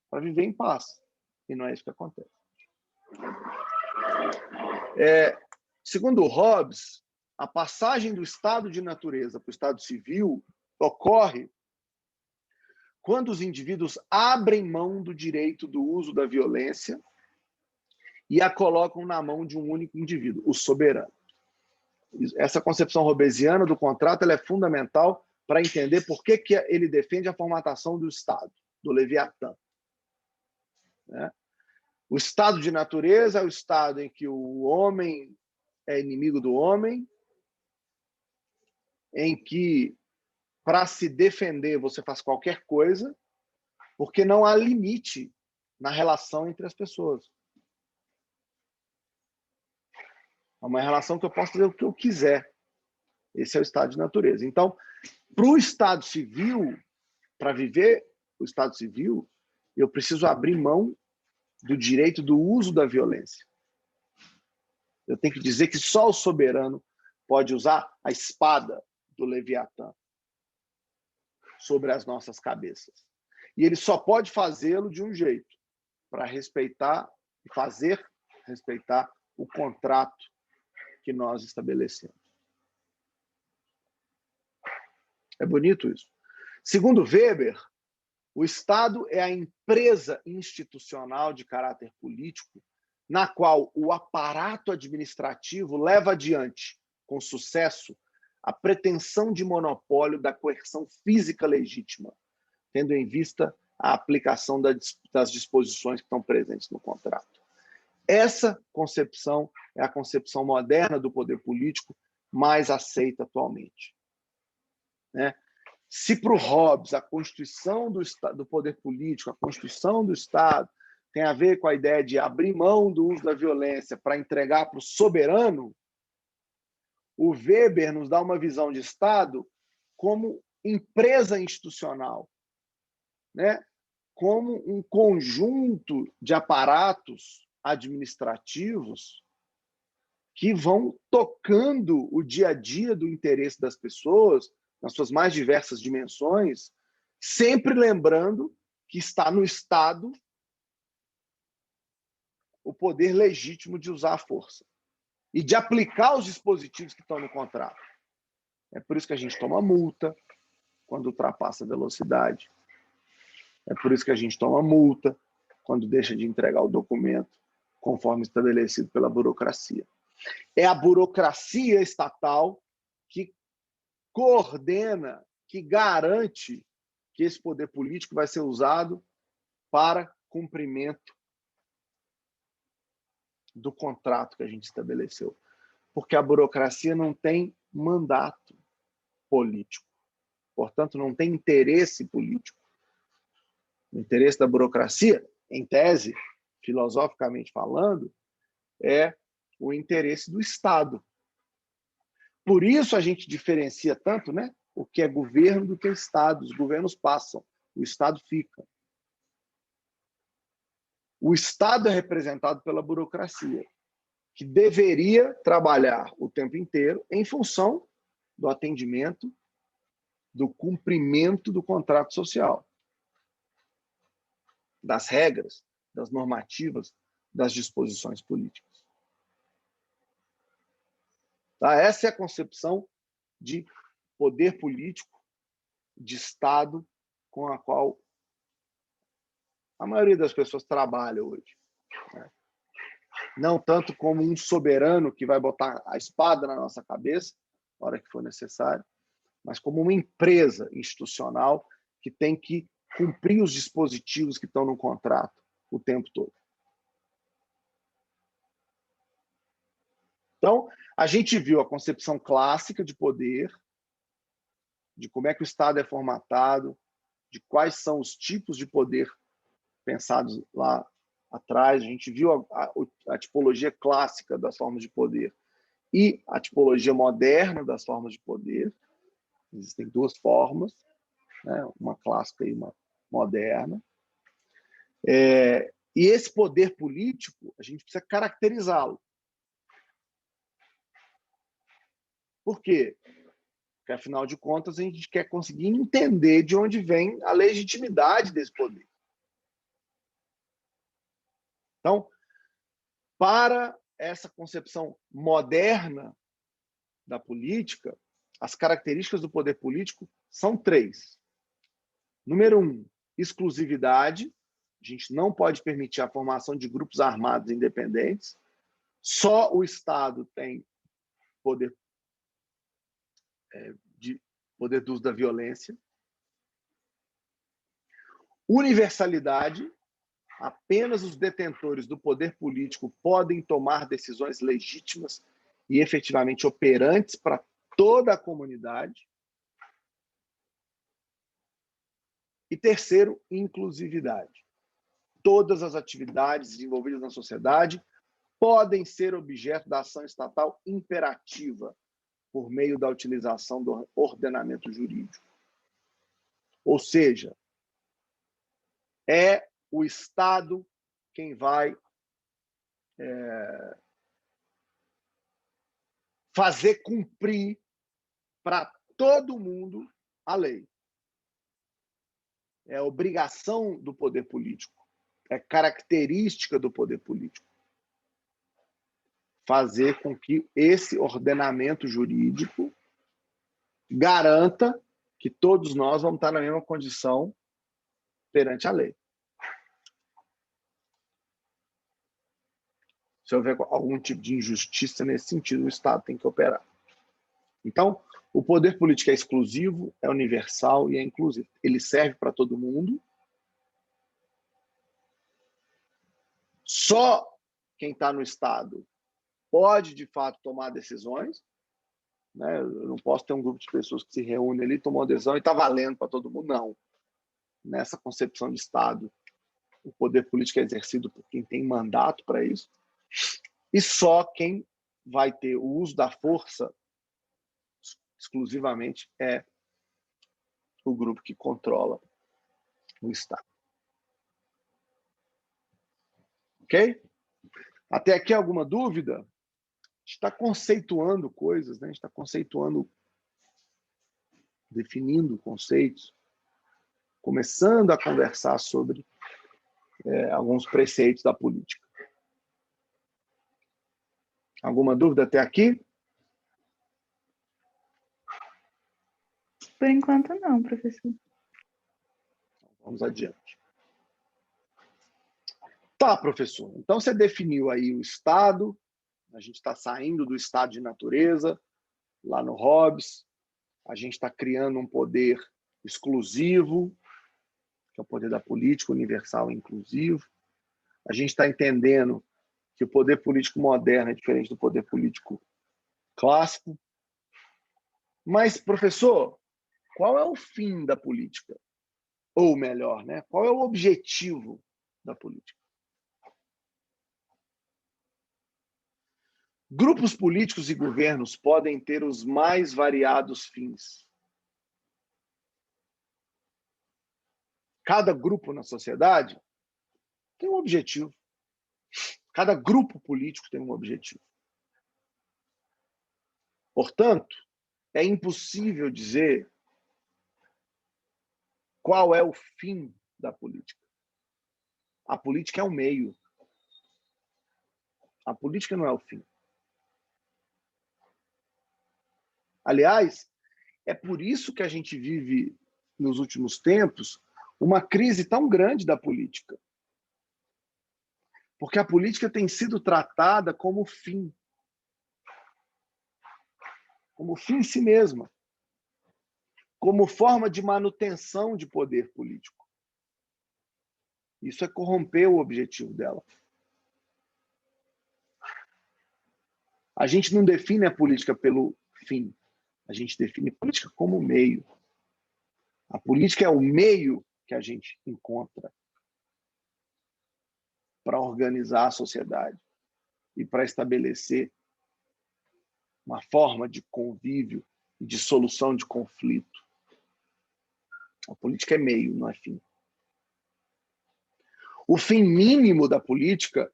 para viver em paz. E não é isso que acontece. Segundo Hobbes, a passagem do estado de natureza para o estado civil ocorre quando os indivíduos abrem mão do direito do uso da violência e a colocam na mão de um único indivíduo, o soberano. Essa concepção hobbesiana do contrato ela é fundamental para entender por que ele defende a formatação do Estado, do Leviatã. O estado de natureza é o estado em que o homem é inimigo do homem, em que, para se defender, você faz qualquer coisa, porque não há limite na relação entre as pessoas. É uma relação que eu posso fazer o que eu quiser. Esse é o estado de natureza. Então, para o estado civil, para viver o estado civil, eu preciso abrir mão do direito do uso da violência. Eu tenho que dizer que só o soberano pode usar a espada do Leviatã sobre as nossas cabeças. E ele só pode fazê-lo de um jeito, para respeitar e fazer respeitar o contrato que nós estabelecemos. É bonito isso. Segundo Weber, o Estado é a empresa institucional de caráter político na qual o aparato administrativo leva adiante, com sucesso, a pretensão de monopólio da coerção física legítima, tendo em vista a aplicação das disposições que estão presentes no contrato. Essa concepção é a concepção moderna do poder político mais aceita atualmente. Se para o Hobbes a constituição do poder político, a constituição do Estado, tem a ver com a ideia de abrir mão do uso da violência para entregar para o soberano, o Weber nos dá uma visão de Estado como empresa institucional, como um conjunto de aparatos administrativos que vão tocando o dia a dia do interesse das pessoas, nas suas mais diversas dimensões, sempre lembrando que está no Estado o poder legítimo de usar a força e de aplicar os dispositivos que estão no contrato. É por isso que a gente toma multa quando ultrapassa a velocidade. É por isso que a gente toma multa quando deixa de entregar o documento conforme estabelecido pela burocracia. É a burocracia estatal que coordena, que garante que esse poder político vai ser usado para cumprimento do contrato que a gente estabeleceu. Porque a burocracia não tem mandato político. Portanto, não tem interesse político. O interesse da burocracia, em tese, filosoficamente falando, é o interesse do Estado. Por isso a gente diferencia tanto, o que é governo do que é Estado. Os governos passam, o Estado fica. O Estado é representado pela burocracia, que deveria trabalhar o tempo inteiro em função do atendimento, do cumprimento do contrato social, das regras, das normativas, das disposições políticas. Tá? Essa é a concepção de poder político, de Estado, com a qual a maioria das pessoas trabalha hoje. Não tanto como um soberano que vai botar a espada na nossa cabeça, na hora que for necessário, mas como uma empresa institucional que tem que cumprir os dispositivos que estão no contrato o tempo todo. Então, a gente viu a concepção clássica de poder, de como é que o Estado é formatado, de quais são os tipos de poder pensados lá atrás. A gente viu a tipologia clássica das formas de poder e a tipologia moderna das formas de poder. Existem duas formas, uma clássica e uma moderna. E esse poder político, a gente precisa caracterizá-lo. Por quê? Porque, afinal de contas, a gente quer conseguir entender de onde vem a legitimidade desse poder. Então, para essa concepção moderna da política, as características do poder político são 3. Número 1, exclusividade. A gente não pode permitir a formação de grupos armados independentes. Só o Estado tem poder do uso da violência. Universalidade. Apenas os detentores do poder político podem tomar decisões legítimas e efetivamente operantes para toda a comunidade. E terceiro, inclusividade. Todas as atividades desenvolvidas na sociedade podem ser objeto da ação estatal imperativa por meio da utilização do ordenamento jurídico. Ou seja, é o Estado quem vai fazer cumprir para todo mundo a lei. É obrigação do poder político, é característica do poder político fazer com que esse ordenamento jurídico garanta que todos nós vamos estar na mesma condição perante a lei. Se houver algum tipo de injustiça nesse sentido, o Estado tem que operar. Então, o poder político é exclusivo, é universal e é inclusivo. Ele serve para todo mundo. Só quem está no Estado pode, de fato, tomar decisões. Né? Eu não posso ter um grupo de pessoas que se reúne ali, tomam uma decisão e está valendo para todo mundo. Não. Nessa concepção de Estado, o poder político é exercido por quem tem mandato para isso. E só quem vai ter o uso da força exclusivamente é o grupo que controla o Estado. Ok? Até aqui alguma dúvida? A gente está conceituando coisas, né? A gente está conceituando, definindo conceitos, começando a conversar sobre alguns preceitos da política. Alguma dúvida até aqui? Por enquanto não, professor. Vamos adiante. Tá, professor. Então você definiu aí o Estado, a gente está saindo do estado de natureza, lá no Hobbes, a gente está criando um poder exclusivo, que é o poder da política universal e inclusivo. A gente está entendendo que o poder político moderno é diferente do poder político clássico. Mas, professor, qual é o fim da política? Ou melhor, né? Qual é o objetivo da política? Grupos políticos e governos podem ter os mais variados fins. Cada grupo na sociedade tem um objetivo. Cada grupo político tem um objetivo. Portanto, é impossível dizer qual é o fim da política. A política é o meio. A política não é o fim. Aliás, é por isso que a gente vive, nos últimos tempos, uma crise tão grande da política. Porque a política tem sido tratada como fim. Como fim em si mesma. Como forma de manutenção de poder político. Isso é corromper o objetivo dela. A gente não define a política pelo fim. A gente define a política como meio. A política é o meio que a gente encontra para organizar a sociedade e para estabelecer uma forma de convívio e de solução de conflito. A política é meio, não é fim. O fim mínimo da política,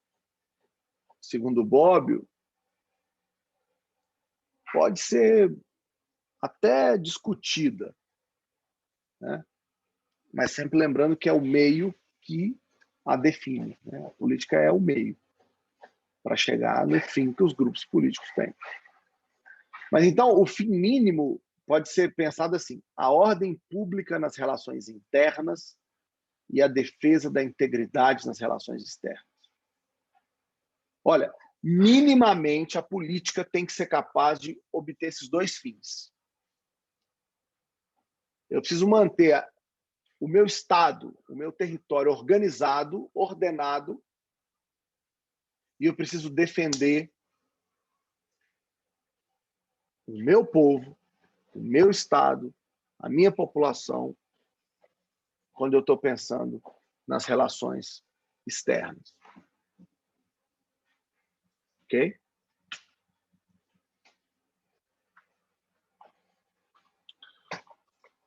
segundo Bobbio, pode ser até discutida, né? Mas sempre lembrando que é o meio que a define. Né? A política é o meio para chegar no fim que os grupos políticos têm. Mas então, o fim mínimo pode ser pensado assim: a ordem pública nas relações internas e a defesa da integridade nas relações externas. Olha, minimamente a política tem que ser capaz de obter esses dois fins. Eu preciso manter o meu estado, o meu território organizado, ordenado, e eu preciso defender o meu povo, o meu estado, a minha população, quando eu estou pensando nas relações externas. Ok?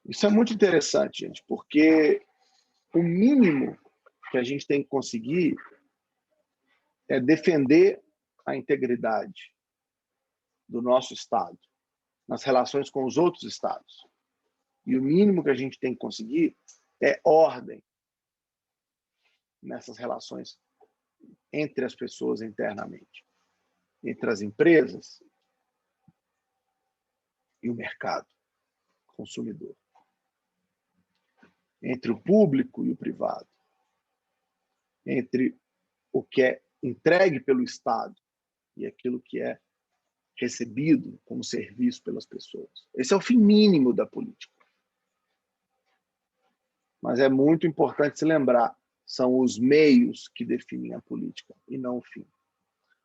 Isso é muito interessante, gente, porque o mínimo que a gente tem que conseguir é defender a integridade do nosso Estado nas relações com os outros Estados. E o mínimo que a gente tem que conseguir é ordem nessas relações entre as pessoas internamente, entre as empresas e o mercado consumidor, entre o público e o privado, entre o que é entregue pelo Estado e aquilo que é recebido como serviço pelas pessoas. Esse é o fim mínimo da política. Mas é muito importante se lembrar, são os meios que definem a política e não o fim.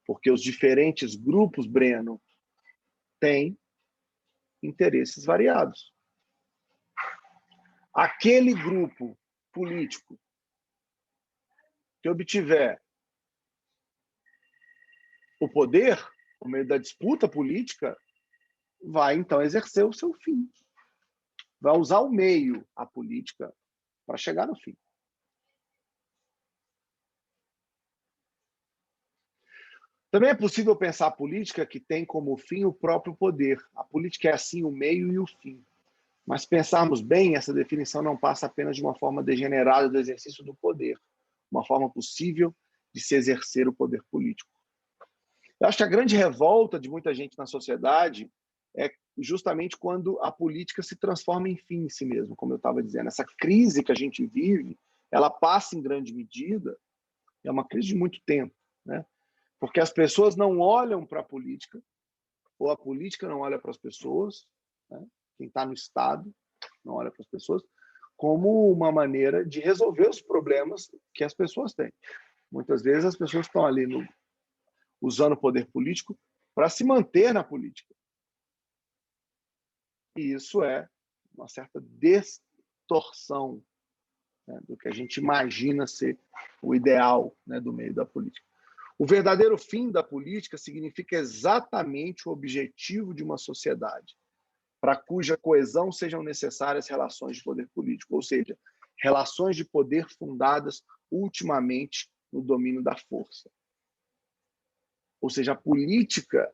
Porque os diferentes grupos, Breno, têm interesses variados. Aquele grupo político que obtiver o poder, por meio da disputa política, vai, então, exercer o seu fim. Vai usar o meio, a política, para chegar no fim. Também é possível pensar a política que tem como fim o próprio poder. A política é, assim, o meio e o fim. Mas, pensarmos bem, essa definição não passa apenas de uma forma degenerada do exercício do poder, uma forma possível de se exercer o poder político. Eu acho que a grande revolta de muita gente na sociedade é justamente quando a política se transforma em fim em si mesmo, como eu estava dizendo. Essa crise que a gente vive, ela passa em grande medida, é uma crise de muito tempo, né? Porque as pessoas não olham para a política, ou a política não olha para as pessoas, né? Quem está no Estado não olha para as pessoas, como uma maneira de resolver os problemas que as pessoas têm. Muitas vezes as pessoas estão ali usando o poder político para se manter na política. E isso é uma certa distorção, né, do que a gente imagina ser o ideal, né, do meio da política. O verdadeiro fim da política significa exatamente o objetivo de uma sociedade, para cuja coesão sejam necessárias relações de poder político, ou seja, relações de poder fundadas ultimamente no domínio da força. Ou seja, a política,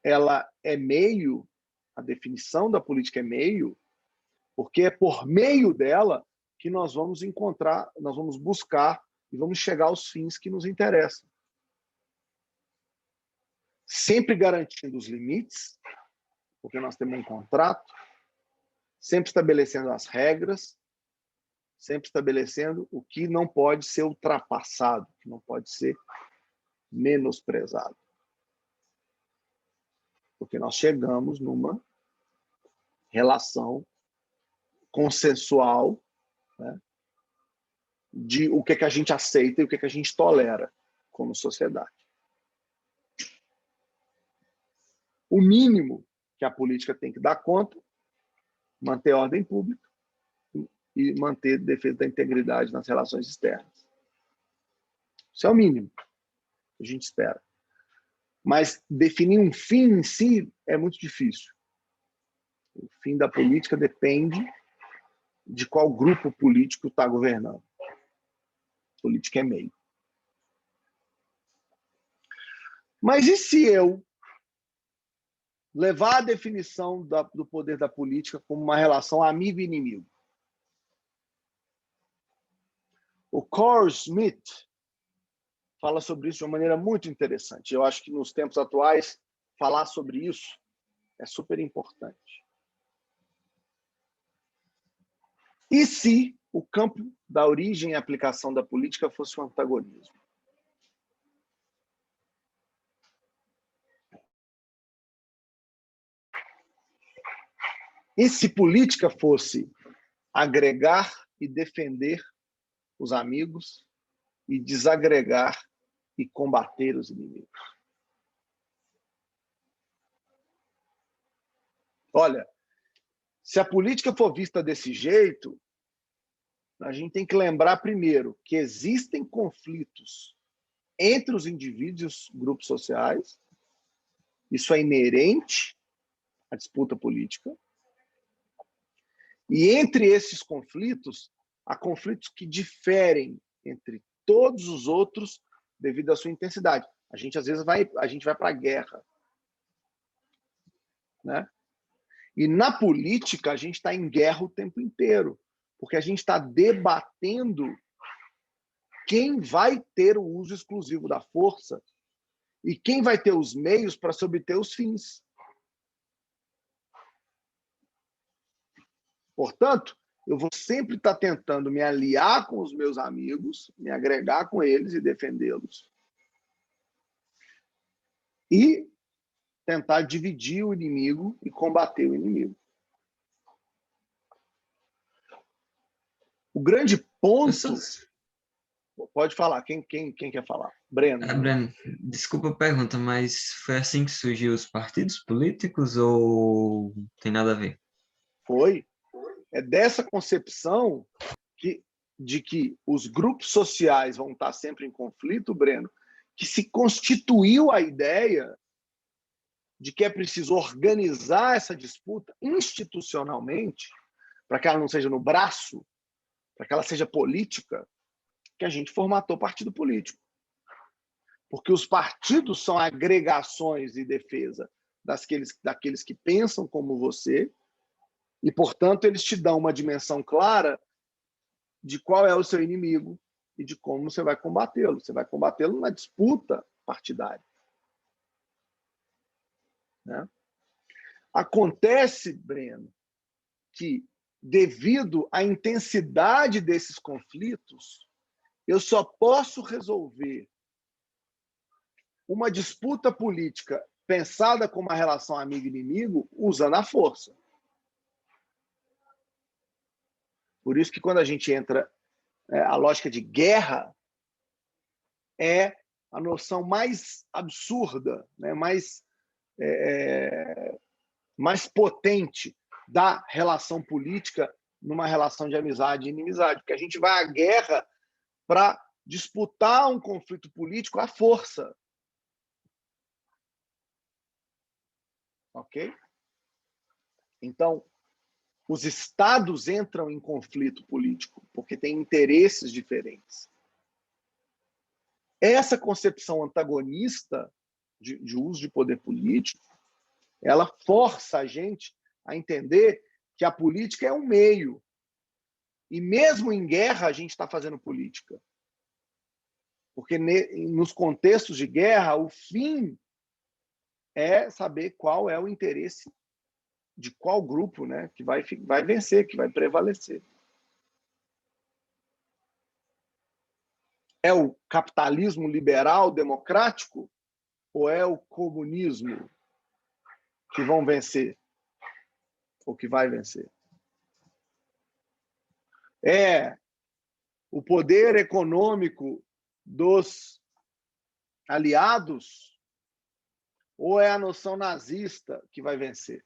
ela é meio, a definição da política é meio, porque é por meio dela que nós vamos encontrar, nós vamos buscar e vamos chegar aos fins que nos interessam. Sempre garantindo os limites, porque nós temos um contrato, sempre estabelecendo as regras, sempre estabelecendo o que não pode ser ultrapassado, que não pode ser menosprezado. Porque nós chegamos numa relação consensual, né, de o que a gente aceita e o que a gente tolera como sociedade. O mínimo que a política tem que dar conta, manter a ordem pública e manter a defesa da integridade nas relações externas. Isso é o mínimo que a gente espera. Mas definir um fim em si é muito difícil. O fim da política depende de qual grupo político está governando. Política é meio. Mas e se eu levar a definição do poder da política como uma relação amigo e inimigo? O Carl Schmitt, fala sobre isso de uma maneira muito interessante. Eu acho que nos tempos atuais, falar sobre isso é super importante. E se o campo da origem e aplicação da política fosse o antagonismo? E se política fosse agregar e defender os amigos e desagregar e combater os inimigos? Olha, se a política for vista desse jeito, a gente tem que lembrar primeiro que existem conflitos entre os indivíduos e os grupos sociais. Isso é inerente à disputa política. E entre esses conflitos, há conflitos que diferem entre todos os outros devido à sua intensidade. A gente, às vezes, vai para a guerra, né? E na política, a gente está em guerra o tempo inteiro, porque a gente está debatendo quem vai ter o uso exclusivo da força e quem vai ter os meios para se obter os fins. Portanto, eu vou sempre estar tentando me aliar com os meus amigos, me agregar com eles e defendê-los. E tentar dividir o inimigo e combater o inimigo. O grande ponto... Pode falar. Quem quer falar? Breno. Breno, desculpa a pergunta, mas foi assim que surgiu os partidos políticos ou tem nada a ver? Foi. É dessa concepção de que os grupos sociais vão estar sempre em conflito, Breno, que se constituiu a ideia de que é preciso organizar essa disputa institucionalmente, para que ela não seja no braço, para que ela seja política, que a gente formatou partido político. Porque os partidos são agregações de defesa daqueles que pensam como você, e, portanto, eles te dão uma dimensão clara de qual é o seu inimigo e de como você vai combatê-lo. Você vai combatê-lo na disputa partidária. Né? Acontece, Breno, que, devido à intensidade desses conflitos, eu só posso resolver uma disputa política pensada como uma relação amigo-inimigo usando a força. Por isso que quando a gente entra a lógica de guerra, é a noção mais absurda, né? mais potente da relação política numa relação de amizade e inimizade. Porque a gente vai à guerra para disputar um conflito político à força. Ok? Então, os estados entram em conflito político porque têm interesses diferentes. Essa concepção antagonista de uso de poder político, ela força a gente a entender que a política é um meio. E mesmo em guerra, a gente está fazendo política. Porque nos contextos de guerra, o fim é saber qual é o interesse de qual grupo, né, que vai vencer, que vai prevalecer. É o capitalismo liberal democrático ou é o comunismo que vão vencer? Ou que vai vencer? É o poder econômico dos aliados ou é a noção nazista que vai vencer?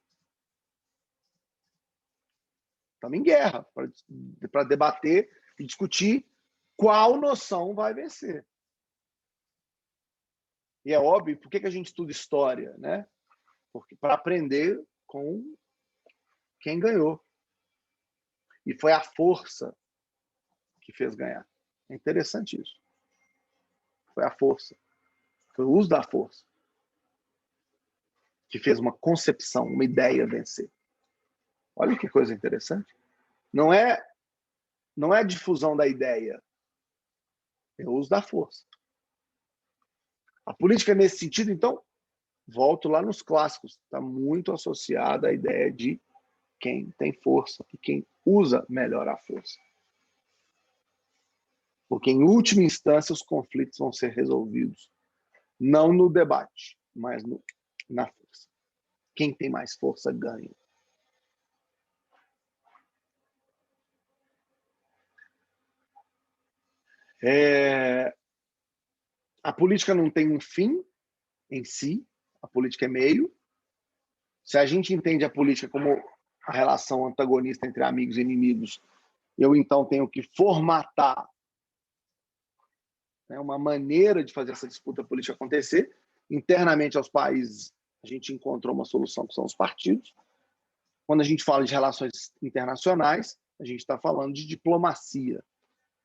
Estamos em guerra para debater e discutir qual noção vai vencer. E é óbvio, por que a gente estuda história, né? Porque para aprender com quem ganhou. E foi a força que fez ganhar. É interessante isso. Foi a força. Foi o uso da força que fez uma concepção, uma ideia vencer. Olha que coisa interessante. Não é a difusão da ideia, é o uso da força. A política, nesse sentido, então, volto lá nos clássicos, está muito associada à ideia de quem tem força e quem usa melhor a força. Porque, em última instância, os conflitos vão ser resolvidos não no debate, mas na força. Quem tem mais força ganha. A política não tem um fim em si, a política é meio. Se a gente entende a política como a relação antagonista entre amigos e inimigos, eu então tenho que formatar, né, uma maneira de fazer essa disputa política acontecer. Internamente aos países, a gente encontrou uma solução que são os partidos. Quando a gente fala de relações internacionais, a gente está falando de diplomacia,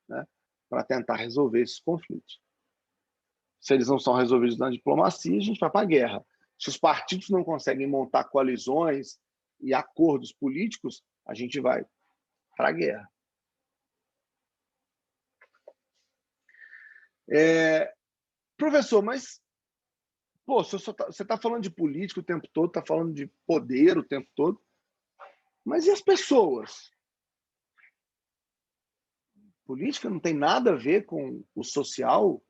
né, para tentar resolver esses conflitos. Se eles não são resolvidos na diplomacia, a gente vai para a guerra. Se os partidos não conseguem montar coalizões e acordos políticos, a gente vai para a guerra. Professor, mas você está falando de política o tempo todo, está falando de poder o tempo todo, mas e as pessoas? Política não tem nada a ver com o social,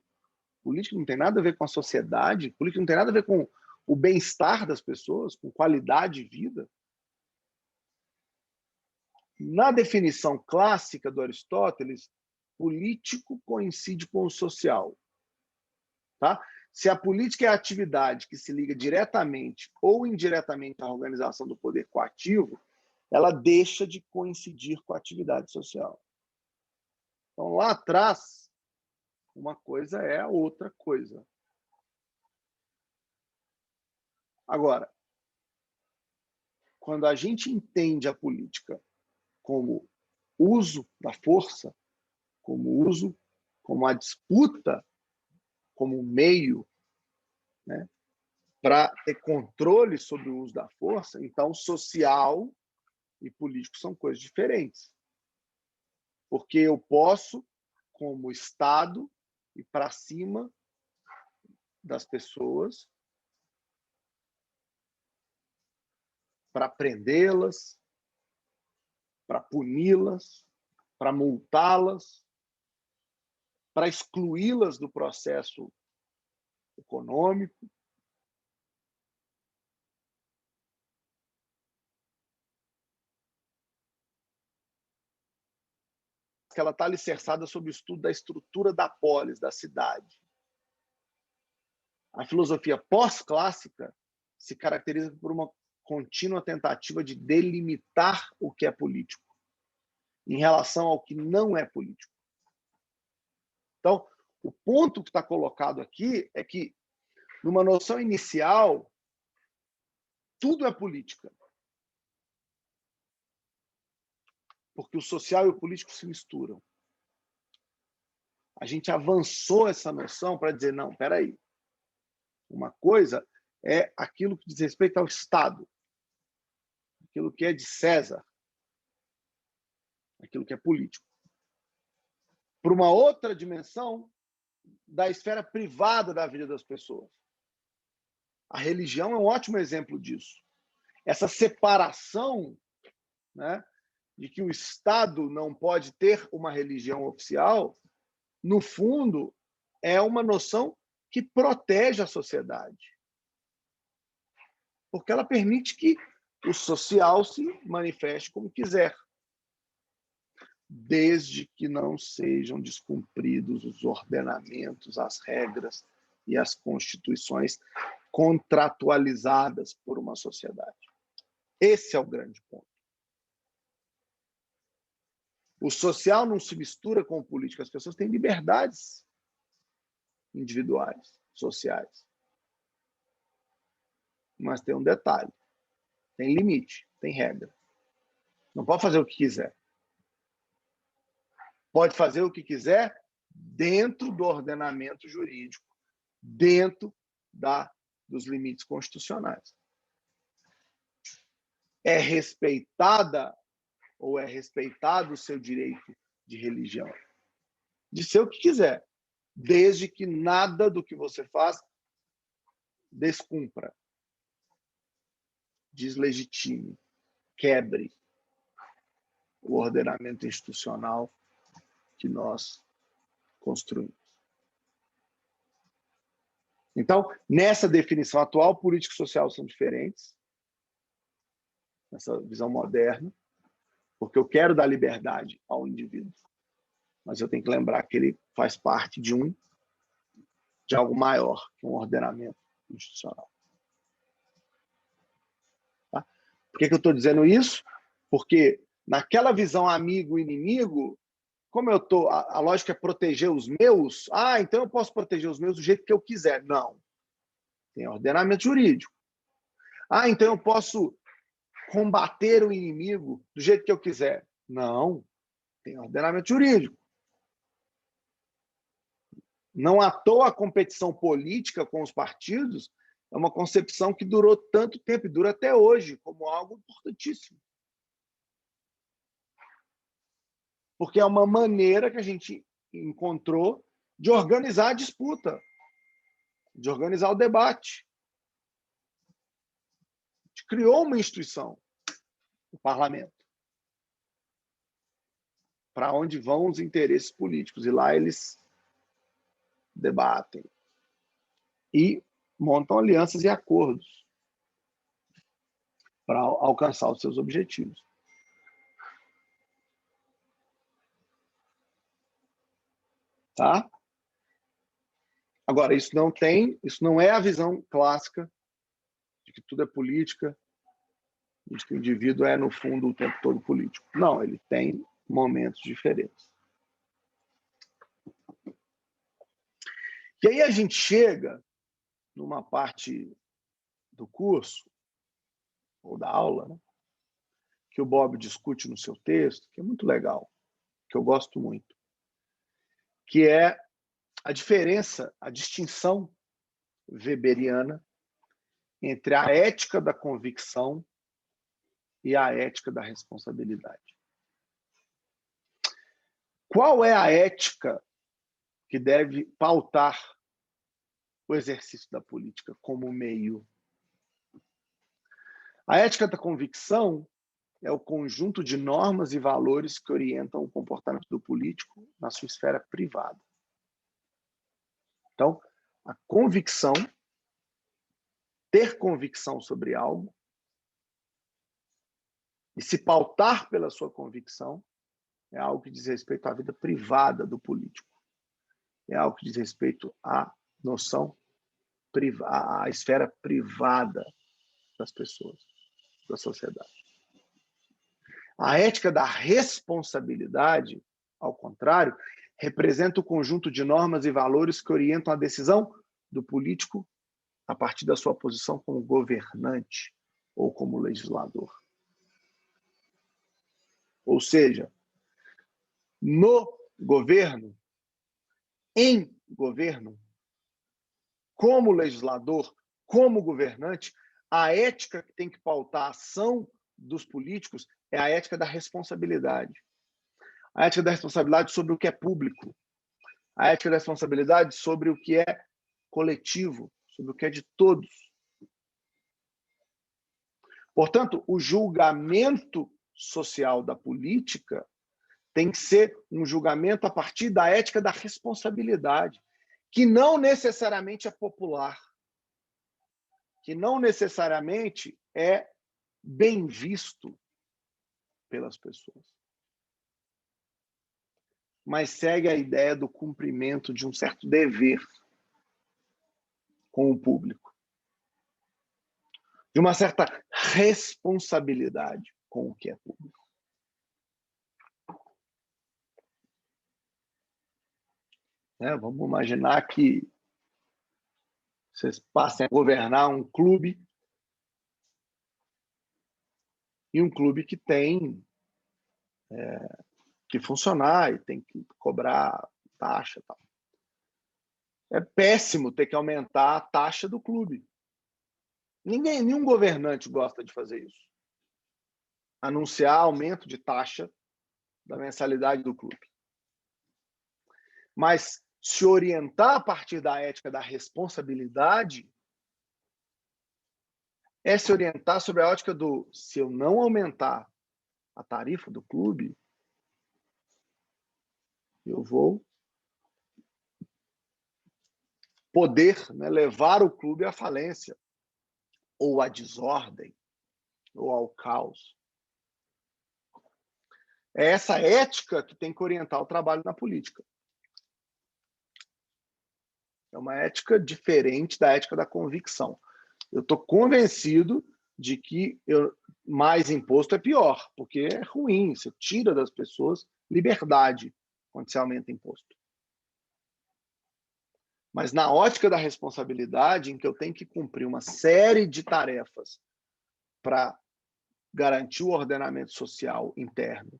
política não tem nada a ver com a sociedade, política não tem nada a ver com o bem-estar das pessoas, com qualidade de vida. Na definição clássica do Aristóteles, político coincide com o social. Tá? Se a política é a atividade que se liga diretamente ou indiretamente à organização do poder coativo, ela deixa de coincidir com a atividade social. Então, lá atrás, uma coisa é a outra coisa. Agora, quando a gente entende a política como uso da força, como a disputa, como meio, né, para ter controle sobre o uso da força, então social e político são coisas diferentes. Porque eu posso, como Estado, ir para cima das pessoas para prendê-las, para puni-las, para multá-las, para excluí-las do processo econômico. Que ela está alicerçada sobre o estudo da estrutura da polis, da cidade. A filosofia pós-clássica se caracteriza por uma contínua tentativa de delimitar o que é político em relação ao que não é político. Então, o ponto que está colocado aqui é que, numa noção inicial, tudo é política. Porque o social e o político se misturam. A gente avançou essa noção para dizer, não, espera aí. Uma coisa é aquilo que diz respeito ao Estado, aquilo que é de César, aquilo que é político. Por uma outra dimensão da esfera privada da vida das pessoas. A religião é um ótimo exemplo disso. Essa separação, né, de que o Estado não pode ter uma religião oficial, no fundo, é uma noção que protege a sociedade. Porque ela permite que o social se manifeste como quiser, desde que não sejam descumpridos os ordenamentos, as regras e as constituições contratualizadas por uma sociedade. Esse é o grande ponto. O social não se mistura com o político, as pessoas têm liberdades individuais, sociais. Mas tem um detalhe, tem limite, tem regra. Não pode fazer o que quiser. Pode fazer o que quiser dentro do ordenamento jurídico, dentro dos limites constitucionais. É respeitada ou é respeitado o seu direito de religião? De ser o que quiser, desde que nada do que você faz descumpra, deslegitime, quebre o ordenamento institucional que nós construímos. Então, nessa definição atual, política e social são diferentes, nessa visão moderna, porque eu quero dar liberdade ao indivíduo, mas eu tenho que lembrar que ele faz parte de algo maior que um ordenamento institucional. Tá? Por que eu estou dizendo isso? Porque naquela visão amigo-inimigo, como eu estou, a lógica é proteger os meus, então eu posso proteger os meus do jeito que eu quiser. Não. Tem ordenamento jurídico. Então eu posso combater o inimigo do jeito que eu quiser. Não. Tem ordenamento jurídico. Não à toa a competição política com os partidos é uma concepção que durou tanto tempo e dura até hoje como algo importantíssimo. Porque é uma maneira que a gente encontrou de organizar a disputa, de organizar o debate. A gente criou uma instituição, o parlamento, para onde vão os interesses políticos, e lá eles debatem e montam alianças e acordos para alcançar os seus objetivos. Tá? Agora, isso não é a visão clássica de que tudo é política, de que o indivíduo é, no fundo, o tempo todo político. Não, ele tem momentos diferentes. E aí a gente chega numa parte do curso, ou da aula, né, que o Bob discute no seu texto, que é muito legal, que eu gosto muito, que é a diferença, a distinção weberiana entre a ética da convicção e a ética da responsabilidade. Qual é a ética que deve pautar o exercício da política como meio? A ética da convicção é o conjunto de normas e valores que orientam o comportamento do político na sua esfera privada. Então, a convicção, ter convicção sobre algo e se pautar pela sua convicção é algo que diz respeito à vida privada do político. É algo que diz respeito à noção privada, à esfera privada das pessoas, da sociedade. A ética da responsabilidade, ao contrário, representa o conjunto de normas e valores que orientam a decisão do político a partir da sua posição como governante ou como legislador. Ou seja, no governo, em governo, como legislador, como governante, a ética que tem que pautar a ação dos políticos é a ética da responsabilidade. A ética da responsabilidade sobre o que é público. A ética da responsabilidade sobre o que é coletivo, sobre o que é de todos. Portanto, o julgamento social da política tem que ser um julgamento a partir da ética da responsabilidade, que não necessariamente é popular, que não necessariamente é bem visto pelas pessoas, mas segue a ideia do cumprimento de um certo dever com o público, de uma certa responsabilidade com o que é público. Vamos imaginar que vocês passem a governar um clube, e um clube que tem que funcionar e tem que cobrar taxa e tal. É péssimo ter que aumentar a taxa do clube. Nenhum governante gosta de fazer isso. Anunciar aumento de taxa da mensalidade do clube. Mas se orientar a partir da ética da responsabilidade é se orientar sobre a ótica do se eu não aumentar a tarifa do clube, eu vou poder, né, levar o clube à falência, ou à desordem, ou ao caos. É essa ética que tem que orientar o trabalho na política. É uma ética diferente da ética da convicção. Eu estou convencido de que mais imposto é pior, porque é ruim, você tira das pessoas liberdade quando se aumenta imposto. Mas na ótica da responsabilidade, em que eu tenho que cumprir uma série de tarefas para garantir o ordenamento social interno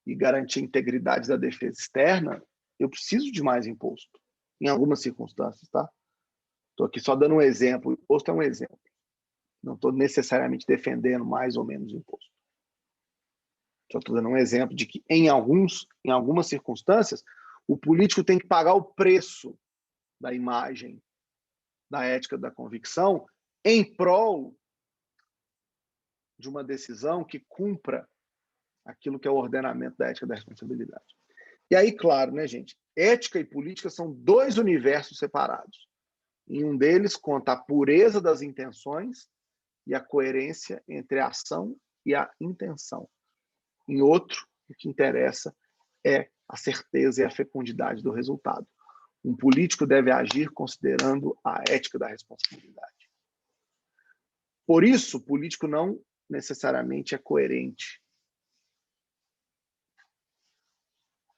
e garantir a integridade da defesa externa, eu preciso de mais imposto, em algumas circunstâncias, tá? Estou aqui só dando um exemplo. O imposto é um exemplo. Não estou necessariamente defendendo mais ou menos imposto. Só estou dando um exemplo de que, em algumas circunstâncias, o político tem que pagar o preço da imagem, da ética, da convicção, em prol de uma decisão que cumpra aquilo que é o ordenamento da ética da responsabilidade. E aí, claro, né, gente? Ética e política são dois universos separados. Em um deles conta a pureza das intenções e a coerência entre a ação e a intenção. Em outro, o que interessa é a certeza e a fecundidade do resultado. Um político deve agir considerando a ética da responsabilidade. Por isso, o político não necessariamente é coerente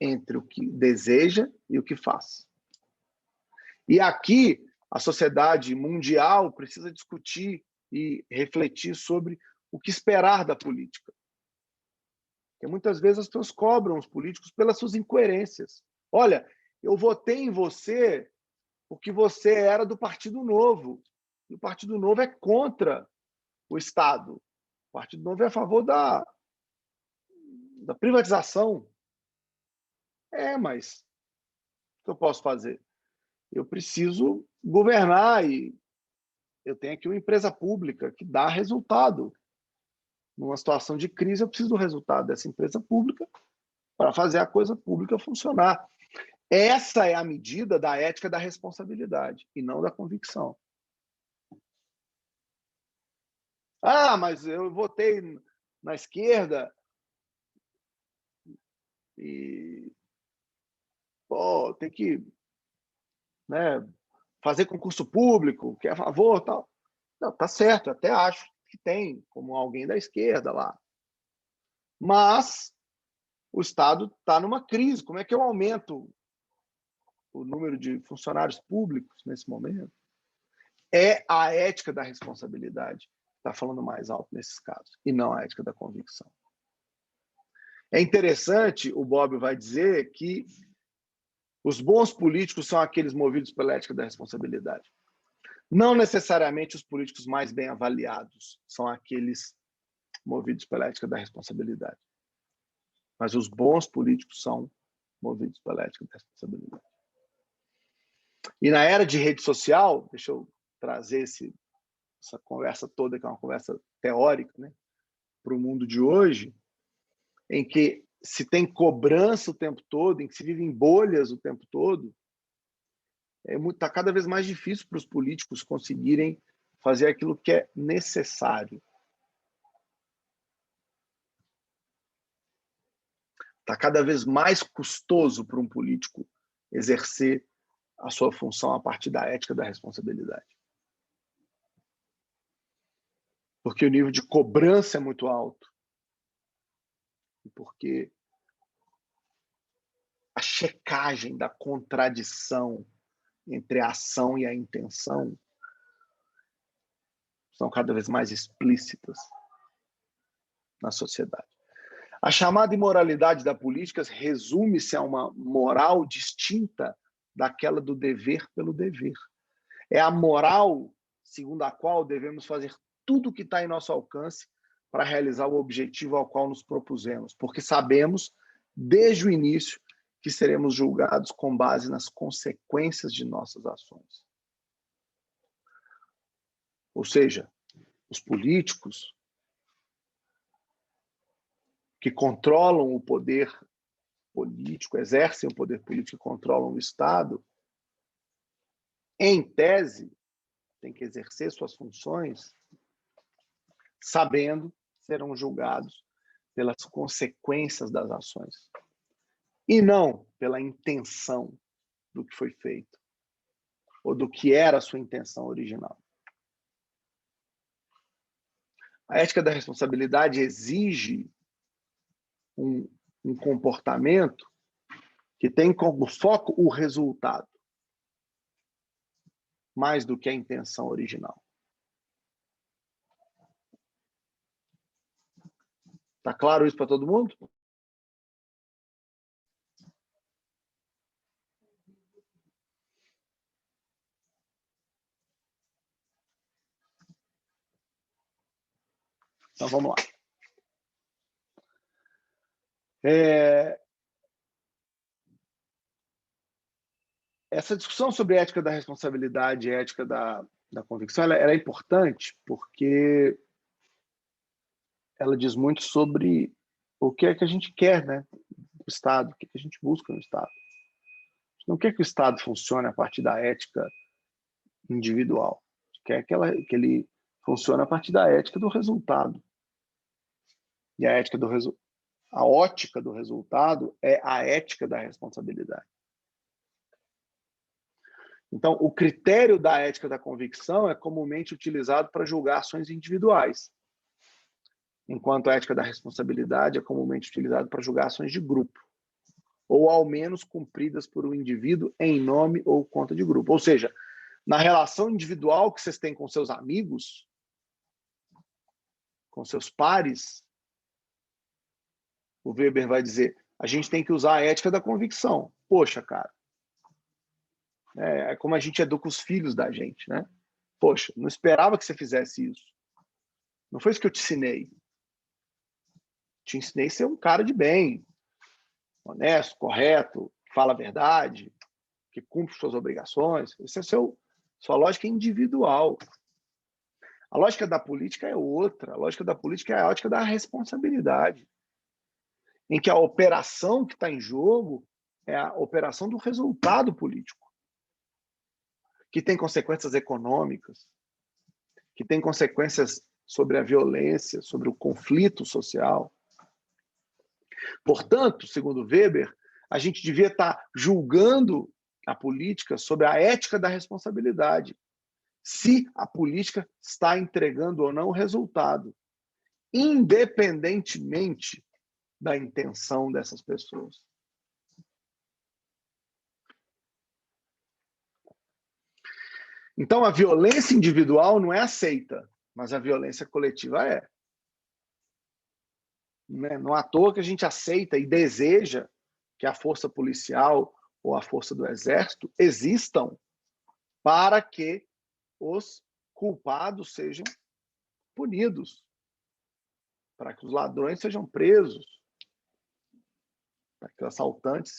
entre o que deseja e o que faz. E aqui, a sociedade mundial precisa discutir e refletir sobre o que esperar da política. Porque muitas vezes as pessoas cobram os políticos pelas suas incoerências. Olha, eu votei em você porque você era do Partido Novo. E o Partido Novo é contra o Estado. O Partido Novo é a favor da privatização. Mas o que eu posso fazer? Eu preciso governar e eu tenho aqui uma empresa pública que dá resultado. Numa situação de crise, eu preciso do resultado dessa empresa pública para fazer a coisa pública funcionar. Essa é a medida da ética da responsabilidade e não da convicção. Mas eu votei na esquerda e tem que, né, fazer concurso público, que é a favor, tal. Não, tá certo, eu até acho que tem como alguém da esquerda lá. Mas o Estado está numa crise. Como é que eu aumento o número de funcionários públicos nesse momento? É a ética da responsabilidade que está falando mais alto nesses casos, e não a ética da convicção. É interessante, o Bob vai dizer que os bons políticos são aqueles movidos pela ética da responsabilidade. Não necessariamente os políticos mais bem avaliados são aqueles movidos pela ética da responsabilidade. Mas os bons políticos são movidos pela ética da responsabilidade. E na era de rede social, deixa eu trazer essa conversa toda, que é uma conversa teórica, né, para o mundo de hoje, em que se tem cobrança o tempo todo, em que se vive em bolhas o tempo todo, está cada vez mais difícil para os políticos conseguirem fazer aquilo que é necessário. Está cada vez mais custoso para um político exercer a sua função a partir da ética da responsabilidade. Porque o nível de cobrança é muito alto. E porque a checagem da contradição entre a ação e a intenção são cada vez mais explícitas na sociedade. A chamada imoralidade da política resume-se a uma moral distinta daquela do dever pelo dever. É a moral segundo a qual devemos fazer tudo o que está em nosso alcance para realizar o objetivo ao qual nos propusemos, porque sabemos, desde o início, que seremos julgados com base nas consequências de nossas ações. Ou seja, os políticos, que controlam o poder político, exercem o poder político e controlam o Estado, em tese, tem que exercer suas funções sabendo que serão julgados pelas consequências das ações e não pela intenção do que foi feito ou do que era a sua intenção original. A ética da responsabilidade exige um comportamento que tem como foco o resultado, mais do que a intenção original. Tá claro isso para todo mundo? Então vamos lá. Essa discussão sobre ética da responsabilidade e ética da convicção, ela é importante porque ela diz muito sobre o que é que a gente quer, né, do Estado, o que é que a gente busca no Estado. A gente não quer que o Estado funcione a partir da ética individual. A gente quer que ele funcione a partir da ética do resultado. E a ótica do resultado é a ética da responsabilidade. Então, o critério da ética da convicção é comumente utilizado para julgar ações individuais, enquanto a ética da responsabilidade é comumente utilizada para julgar ações de grupo, ou ao menos cumpridas por um indivíduo em nome ou conta de grupo. Ou seja, na relação individual que vocês têm com seus amigos, com seus pares, o Weber vai dizer, a gente tem que usar a ética da convicção. Poxa, cara, é como a gente educa os filhos da gente, né? Poxa, não esperava que você fizesse isso. Não foi isso que eu te ensinei. Te ensinei a ser um cara de bem, honesto, correto, que fala a verdade, que cumpre suas obrigações. Essa é sua lógica individual. A lógica da política é outra. A lógica da política é a ótica da responsabilidade, em que a operação que está em jogo é a operação do resultado político, que tem consequências econômicas, que tem consequências sobre a violência, sobre o conflito social. Portanto, segundo Weber, a gente devia estar julgando a política sobre a ética da responsabilidade, se a política está entregando ou não o resultado, independentemente da intenção dessas pessoas. Então, a violência individual não é aceita, mas a violência coletiva é. Não é à toa que a gente aceita e deseja que a força policial ou a força do exército existam para que os culpados sejam punidos, para que os ladrões sejam presos, para que o assaltante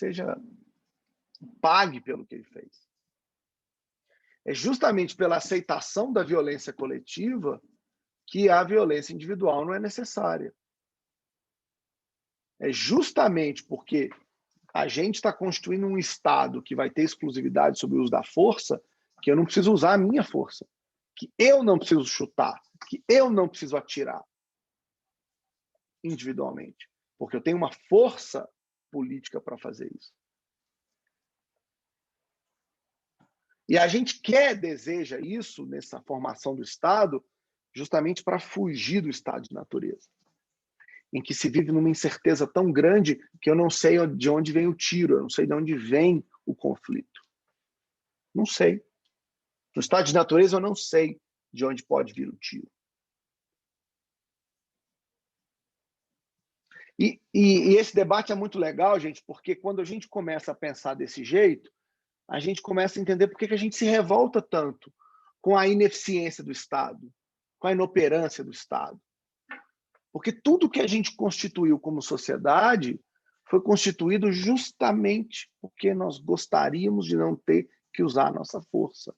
pague pelo que ele fez. É justamente pela aceitação da violência coletiva que a violência individual não é necessária. É justamente porque a gente está constituindo um Estado que vai ter exclusividade sobre o uso da força que eu não preciso usar a minha força, que eu não preciso chutar, que eu não preciso atirar individualmente, porque eu tenho uma força política para fazer isso. E a gente deseja isso nessa formação do Estado justamente para fugir do estado de natureza, em que se vive numa incerteza tão grande que eu não sei de onde vem o tiro, eu não sei de onde vem o conflito. Não sei. No estado de natureza eu não sei de onde pode vir o tiro. E esse debate é muito legal, gente, porque quando a gente começa a pensar desse jeito, a gente começa a entender por que a gente se revolta tanto com a ineficiência do Estado, com a inoperância do Estado. Porque tudo que a gente constituiu como sociedade foi constituído justamente porque nós gostaríamos de não ter que usar a nossa força.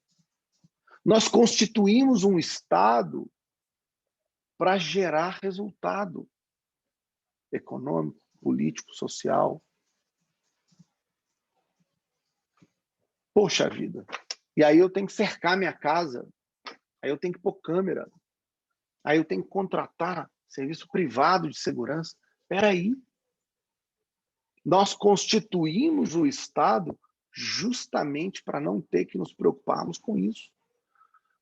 Nós constituímos um Estado para gerar resultado econômico, político, social. Poxa vida. E aí eu tenho que cercar minha casa, aí eu tenho que pôr câmera, aí eu tenho que contratar serviço privado de segurança. Espera aí. Nós constituímos o Estado justamente para não ter que nos preocuparmos com isso.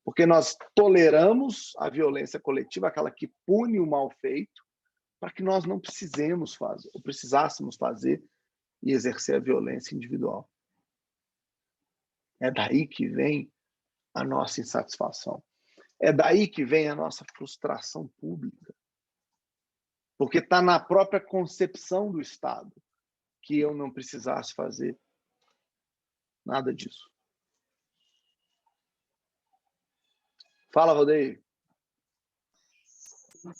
Porque nós toleramos a violência coletiva, aquela que pune o mal feito, para que nós não precisemos fazer, ou precisássemos fazer e exercer a violência individual. É daí que vem a nossa insatisfação. É daí que vem a nossa frustração pública. Porque está na própria concepção do Estado que eu não precisasse fazer nada disso. Fala, Rodeio.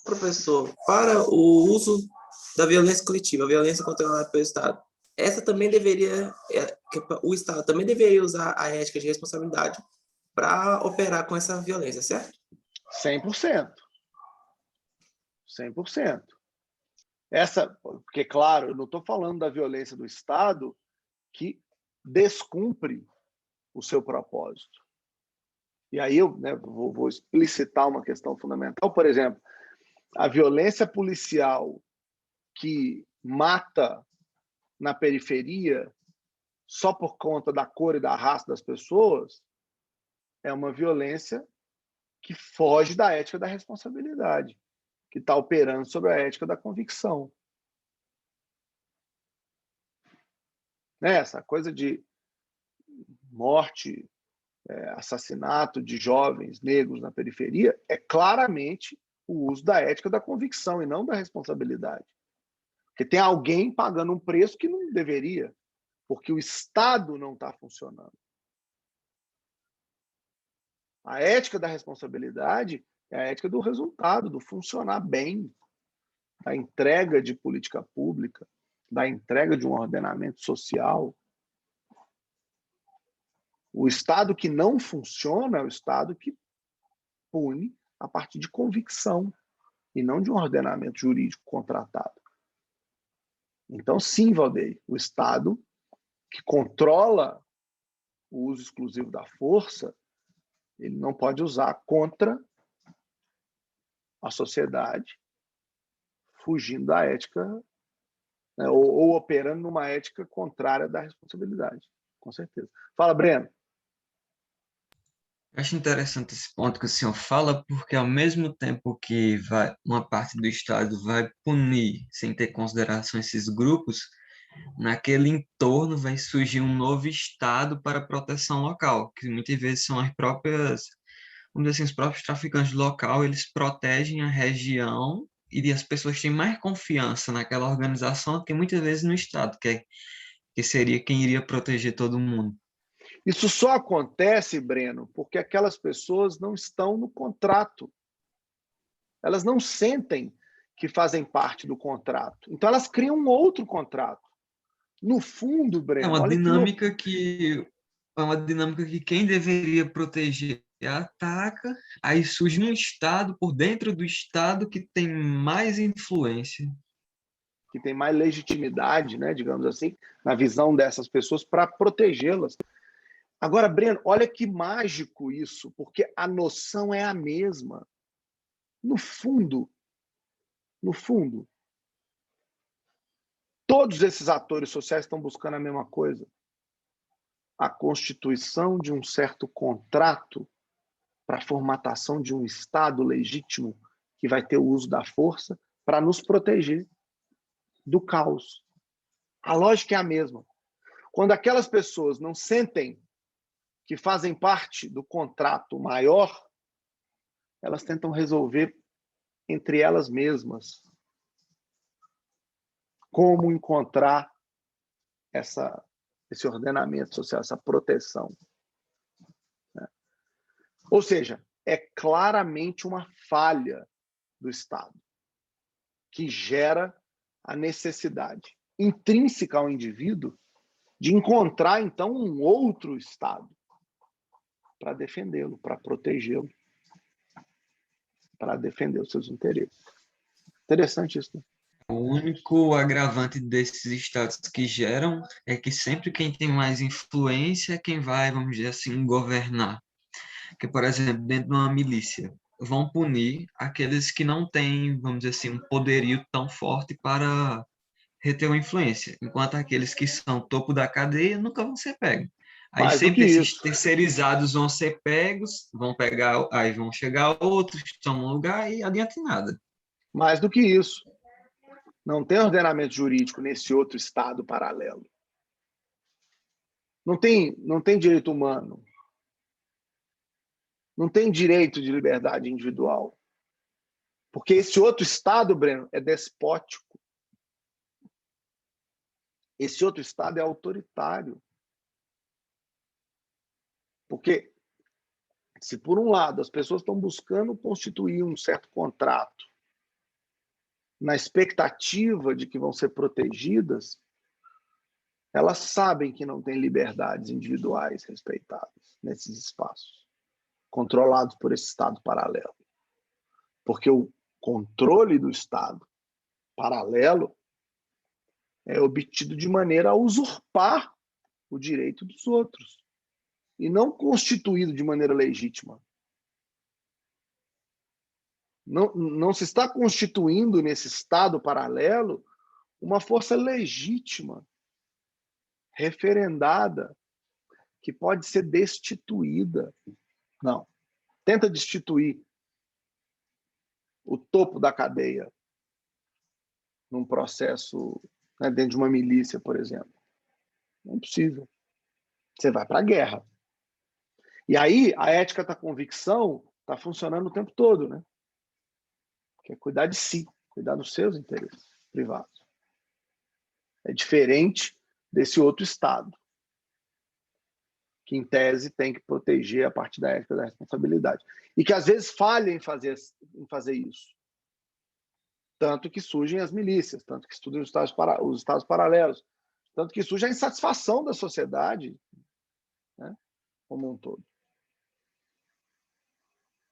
Professor, para o uso da violência coletiva, a violência controlada pelo Estado, essa também deveria, o Estado também deveria usar a ética de responsabilidade para operar com essa violência, certo? 100%. 100%. Porque, claro, eu não estou falando da violência do Estado que descumpre o seu propósito. E aí eu vou explicitar uma questão fundamental. Por exemplo, a violência policial que mata na periferia só por conta da cor e da raça das pessoas é uma violência que foge da ética da responsabilidade, que está operando sobre a ética da convicção. Essa coisa de morte, assassinato de jovens negros na periferia é claramente o uso da ética da convicção e não da responsabilidade. Porque tem alguém pagando um preço que não deveria, porque o Estado não está funcionando. A ética da responsabilidade é a ética do resultado, do funcionar bem, da entrega de política pública, da entrega de um ordenamento social. O Estado que não funciona é o Estado que pune a partir de convicção e não de um ordenamento jurídico contratado. Então, sim, Valdeir, o Estado que controla o uso exclusivo da força, ele não pode usar contra a sociedade, fugindo da ética, né, ou operando numa ética contrária da responsabilidade, com certeza. Fala, Breno. Eu acho interessante esse ponto que o senhor fala, porque ao mesmo tempo que uma parte do Estado vai punir, sem ter consideração esses grupos, naquele entorno vai surgir um novo Estado para a proteção local, que muitas vezes são as próprias, vamos dizer assim, os próprios traficantes do local, eles protegem a região e as pessoas têm mais confiança naquela organização do que muitas vezes no Estado, que seria quem iria proteger todo mundo. Isso só acontece, Breno, porque aquelas pessoas não estão no contrato. Elas não sentem que fazem parte do contrato. Então, elas criam um outro contrato. No fundo, Breno, É uma dinâmica que quem deveria proteger ataca, aí surge um Estado por dentro do Estado que tem mais influência. que tem mais legitimidade, né, digamos assim, na visão dessas pessoas para protegê-las. Agora, Breno, olha que mágico isso, porque a noção é a mesma. No fundo, todos esses atores sociais estão buscando a mesma coisa. A constituição de um certo contrato para a formatação de um Estado legítimo que vai ter o uso da força para nos proteger do caos. A lógica é a mesma. Quando aquelas pessoas não sentem que fazem parte do contrato maior, elas tentam resolver entre elas mesmas como encontrar esse ordenamento social, essa proteção. Ou seja, é claramente uma falha do Estado que gera a necessidade intrínseca ao indivíduo de encontrar, então, um outro Estado para defendê-lo, para protegê-lo. para defender os seus interesses. Interessante isso, né? O único agravante desses estados que geram é que sempre quem tem mais influência é quem vai, vamos dizer assim, governar. Que, por exemplo, dentro de uma milícia, vão punir aqueles que não têm, vamos dizer assim, um poderio tão forte para reter uma influência, enquanto aqueles que são topo da cadeia nunca vão ser pegos. Aí Mais do que sempre esses isso. terceirizados vão ser pegos, vão pegar, aí vão chegar outros, tomam lugar e adianta em nada. Mais do que isso. Não tem ordenamento jurídico nesse outro estado paralelo. Não tem direito humano. Não tem direito de liberdade individual. Porque esse outro estado, Breno, é despótico. Esse outro estado é autoritário. Porque se, por um lado, as pessoas estão buscando constituir um certo contrato na expectativa de que vão ser protegidas, elas sabem que não têm liberdades individuais respeitadas nesses espaços, controlados por esse Estado paralelo. Porque o controle do Estado paralelo é obtido de maneira a usurpar o direito dos outros e não constituído de maneira legítima. Não se está constituindo nesse Estado paralelo uma força legítima, referendada, que pode ser destituída. Não. Tenta destituir o topo da cadeia num processo, né, dentro de uma milícia, por exemplo. Não é possível. Você vai para a guerra. E aí a ética da convicção está funcionando o tempo todo, né? Que é cuidar de si, cuidar dos seus interesses privados. É diferente desse outro Estado, que, em tese, tem que proteger a partir da ética da responsabilidade. E que, às vezes, falha em fazer isso. Tanto que surgem as milícias, tanto que surgem os estados paralelos, tanto que surge a insatisfação da sociedade, né, como um todo.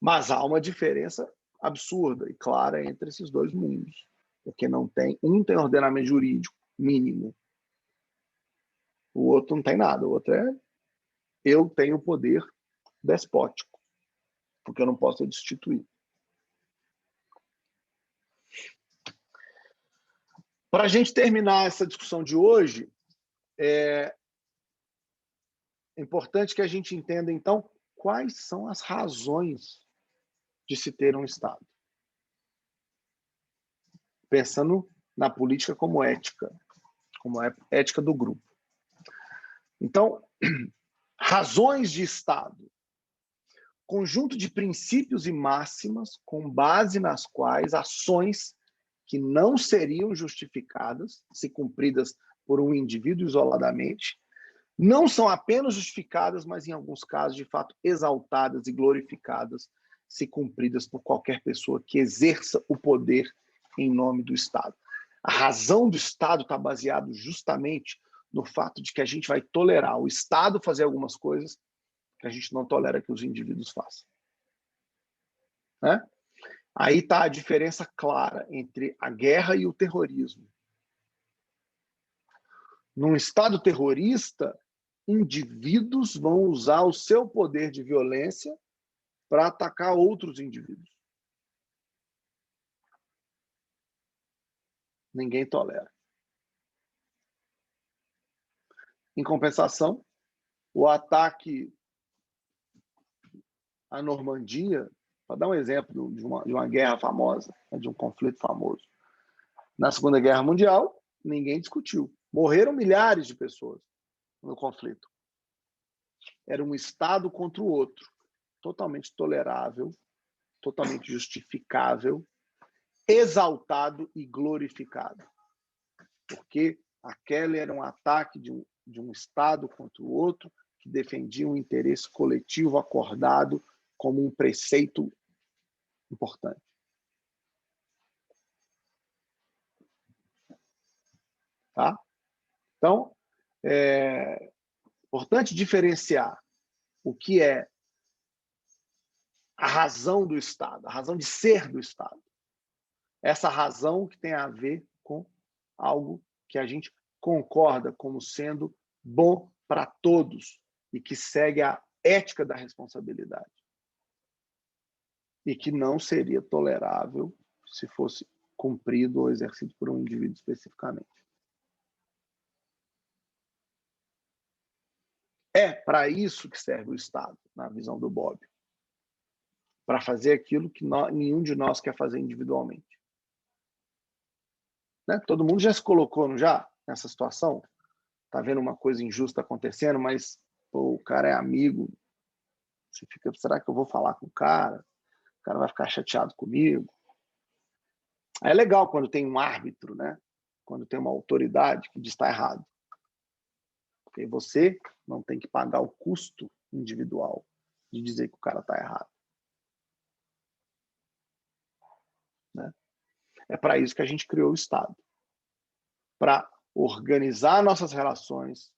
Mas há uma diferença absurda e clara entre esses dois mundos, porque um tem ordenamento jurídico mínimo, o outro não tem nada, o outro é eu tenho poder despótico, porque eu não posso destituir. Para a gente terminar essa discussão de hoje, é importante que a gente entenda, então, quais são as razões de se ter um Estado. Pensando na política como ética do grupo. Então, razões de Estado. Conjunto de princípios e máximas com base nas quais ações que não seriam justificadas, se cumpridas por um indivíduo isoladamente, não são apenas justificadas, mas, em alguns casos, de fato, exaltadas e glorificadas, se cumpridas por qualquer pessoa que exerça o poder em nome do Estado. A razão do Estado está baseada justamente no fato de que a gente vai tolerar o Estado fazer algumas coisas que a gente não tolera que os indivíduos façam. Né? Aí está a diferença clara entre a guerra e o terrorismo. Num Estado terrorista, indivíduos vão usar o seu poder de violência para atacar outros indivíduos. Ninguém tolera. Em compensação, o ataque à Normandia, para dar um exemplo de uma guerra famosa, de um conflito famoso. Na Segunda Guerra Mundial, ninguém discutiu. Morreram milhares de pessoas no conflito. Era um Estado contra o outro, totalmente tolerável, totalmente justificável, exaltado e glorificado. Porque aquele era um ataque de um Estado contra o outro que defendia um interesse coletivo acordado como um preceito importante. Tá? Então, é importante diferenciar o que é a razão do Estado, a razão de ser do Estado. Essa razão que tem a ver com algo que a gente concorda como sendo bom para todos e que segue a ética da responsabilidade. E que não seria tolerável se fosse cumprido ou exercido por um indivíduo especificamente. É para isso que serve o Estado, na visão do Bob. Para fazer aquilo que nenhum de nós quer fazer individualmente. Né? Todo mundo já se colocou, não já, nessa situação? Está vendo uma coisa injusta acontecendo, mas pô, o cara é amigo. Você fica, será que eu vou falar com o cara? O cara vai ficar chateado comigo? É legal quando tem um árbitro, né? Quando tem uma autoridade que diz que está errado. Porque você não tem que pagar o custo individual de dizer que o cara está errado. Né? É para isso que a gente criou o Estado. Para organizar nossas relações,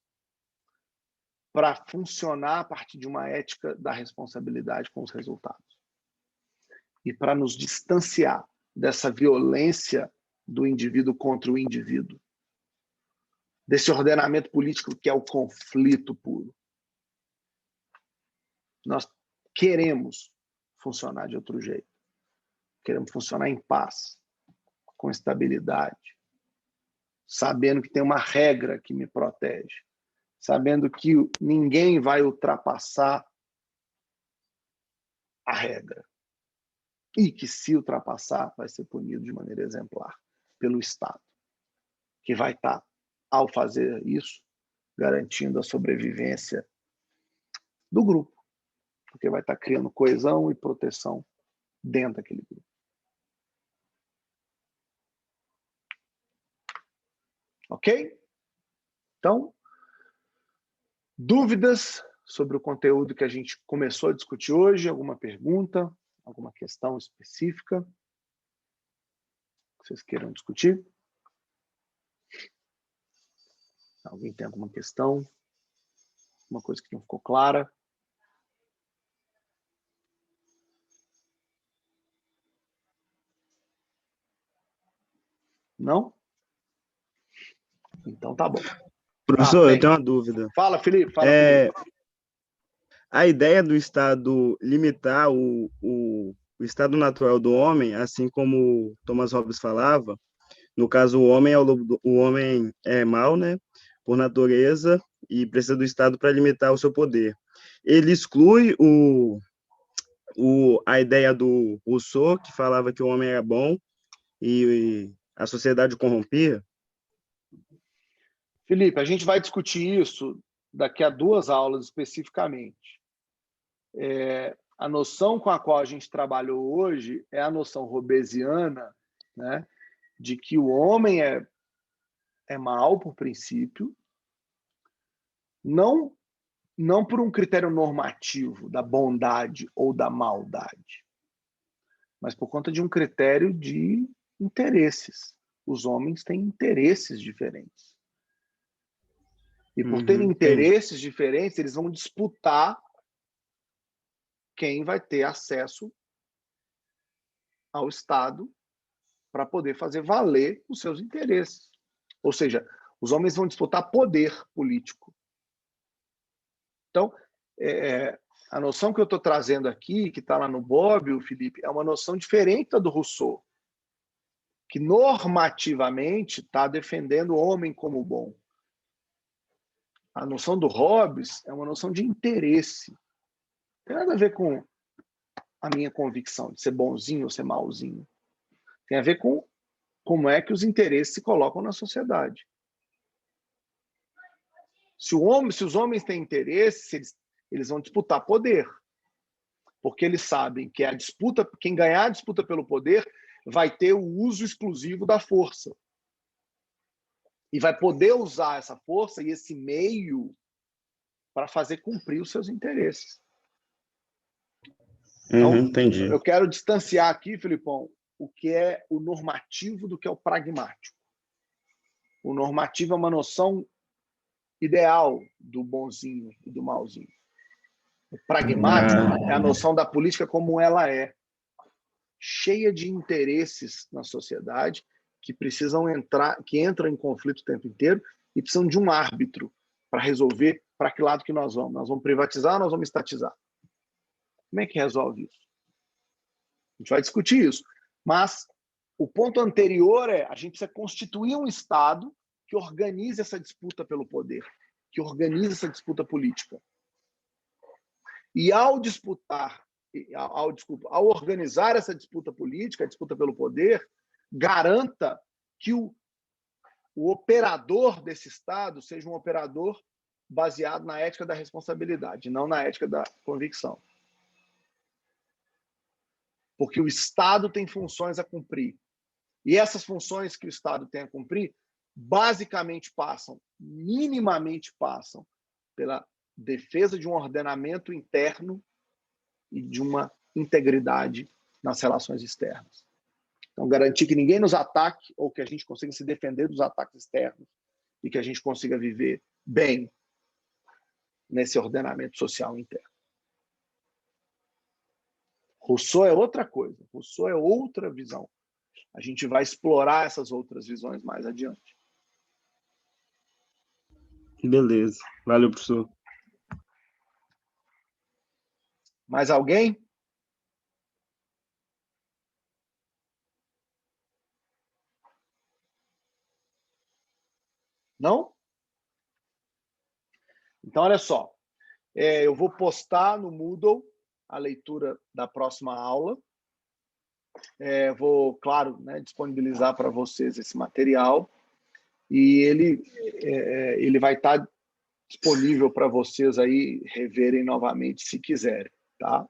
para funcionar a partir de uma ética da responsabilidade com os resultados. E para nos distanciar dessa violência do indivíduo contra o indivíduo. Desse ordenamento político que é o conflito puro. Nós queremos funcionar de outro jeito. Queremos funcionar em paz, com estabilidade, sabendo que tem uma regra que me protege, sabendo que ninguém vai ultrapassar a regra. E que, se ultrapassar, vai ser punido de maneira exemplar pelo Estado, que vai estar, ao fazer isso, garantindo a sobrevivência do grupo, porque vai estar criando coesão e proteção dentro daquele grupo. Ok? Então, dúvidas sobre o conteúdo que a gente começou a discutir hoje? Alguma pergunta? Alguma questão específica que vocês queiram discutir? Alguém tem alguma questão? Uma coisa que não ficou clara? Não? Então tá bom. Professor, eu tenho uma dúvida. Fala, Felipe. Fala, Felipe. A ideia do Estado limitar o estado natural do homem, assim como Thomas Hobbes falava, no caso, o homem é mau, né, por natureza, e precisa do Estado para limitar o seu poder. Ele exclui a ideia do Rousseau, que falava que o homem era bom e a sociedade o corrompia? Felipe, a gente vai discutir isso daqui a 2 aulas especificamente. A noção com a qual a gente trabalhou hoje é a noção hobbesiana, né, de que o homem é mau por princípio, não por um critério normativo da bondade ou da maldade, mas por conta de um critério de interesses. Os homens têm interesses diferentes. E por terem interesses diferentes, eles vão disputar quem vai ter acesso ao Estado para poder fazer valer os seus interesses. Ou seja, os homens vão disputar poder político. Então, a noção que eu estou trazendo aqui, que está lá no Bob, o Felipe, é uma noção diferente da do Rousseau, que normativamente está defendendo o homem como bom. A noção do Hobbes é uma noção de interesse. Não tem nada a ver com a minha convicção de ser bonzinho ou ser malzinho. Tem a ver com como é que os interesses se colocam na sociedade. Se os homens têm interesse, eles vão disputar poder. Porque eles sabem que a disputa, quem ganhar a disputa pelo poder vai ter o uso exclusivo da força. E vai poder usar essa força e esse meio para fazer cumprir os seus interesses. Então, entendi. Eu quero distanciar aqui, Filipão, o que é o normativo do que é o pragmático. O normativo é uma noção ideal do bonzinho e do malzinho. O pragmático é a noção da política como ela é, cheia de interesses na sociedade que precisam entrar, que entram em conflito o tempo inteiro e precisam de um árbitro para resolver para que lado que nós vamos. Nós vamos privatizar ou nós vamos estatizar? Como é que resolve isso? A gente vai discutir isso. Mas o ponto anterior é a gente precisa constituir um Estado que organize essa disputa pelo poder, que organize essa disputa política. E ao organizar essa disputa política, a disputa pelo poder, garanta que o operador desse Estado seja um operador baseado na ética da responsabilidade, não na ética da convicção. Porque o Estado tem funções a cumprir. E essas funções que o Estado tem a cumprir, basicamente minimamente passam pela defesa de um ordenamento interno e de uma integridade nas relações externas. Então, garantir que ninguém nos ataque ou que a gente consiga se defender dos ataques externos e que a gente consiga viver bem nesse ordenamento social interno. Rousseau é outra coisa. Rousseau é outra visão. A gente vai explorar essas outras visões mais adiante. Beleza. Valeu, professor. Mais alguém? Não? Então, olha só. Eu vou postar no Moodle a leitura da próxima aula. Vou, claro, disponibilizar para vocês esse material. E ele vai estar disponível para vocês aí reverem novamente, se quiserem. Tá?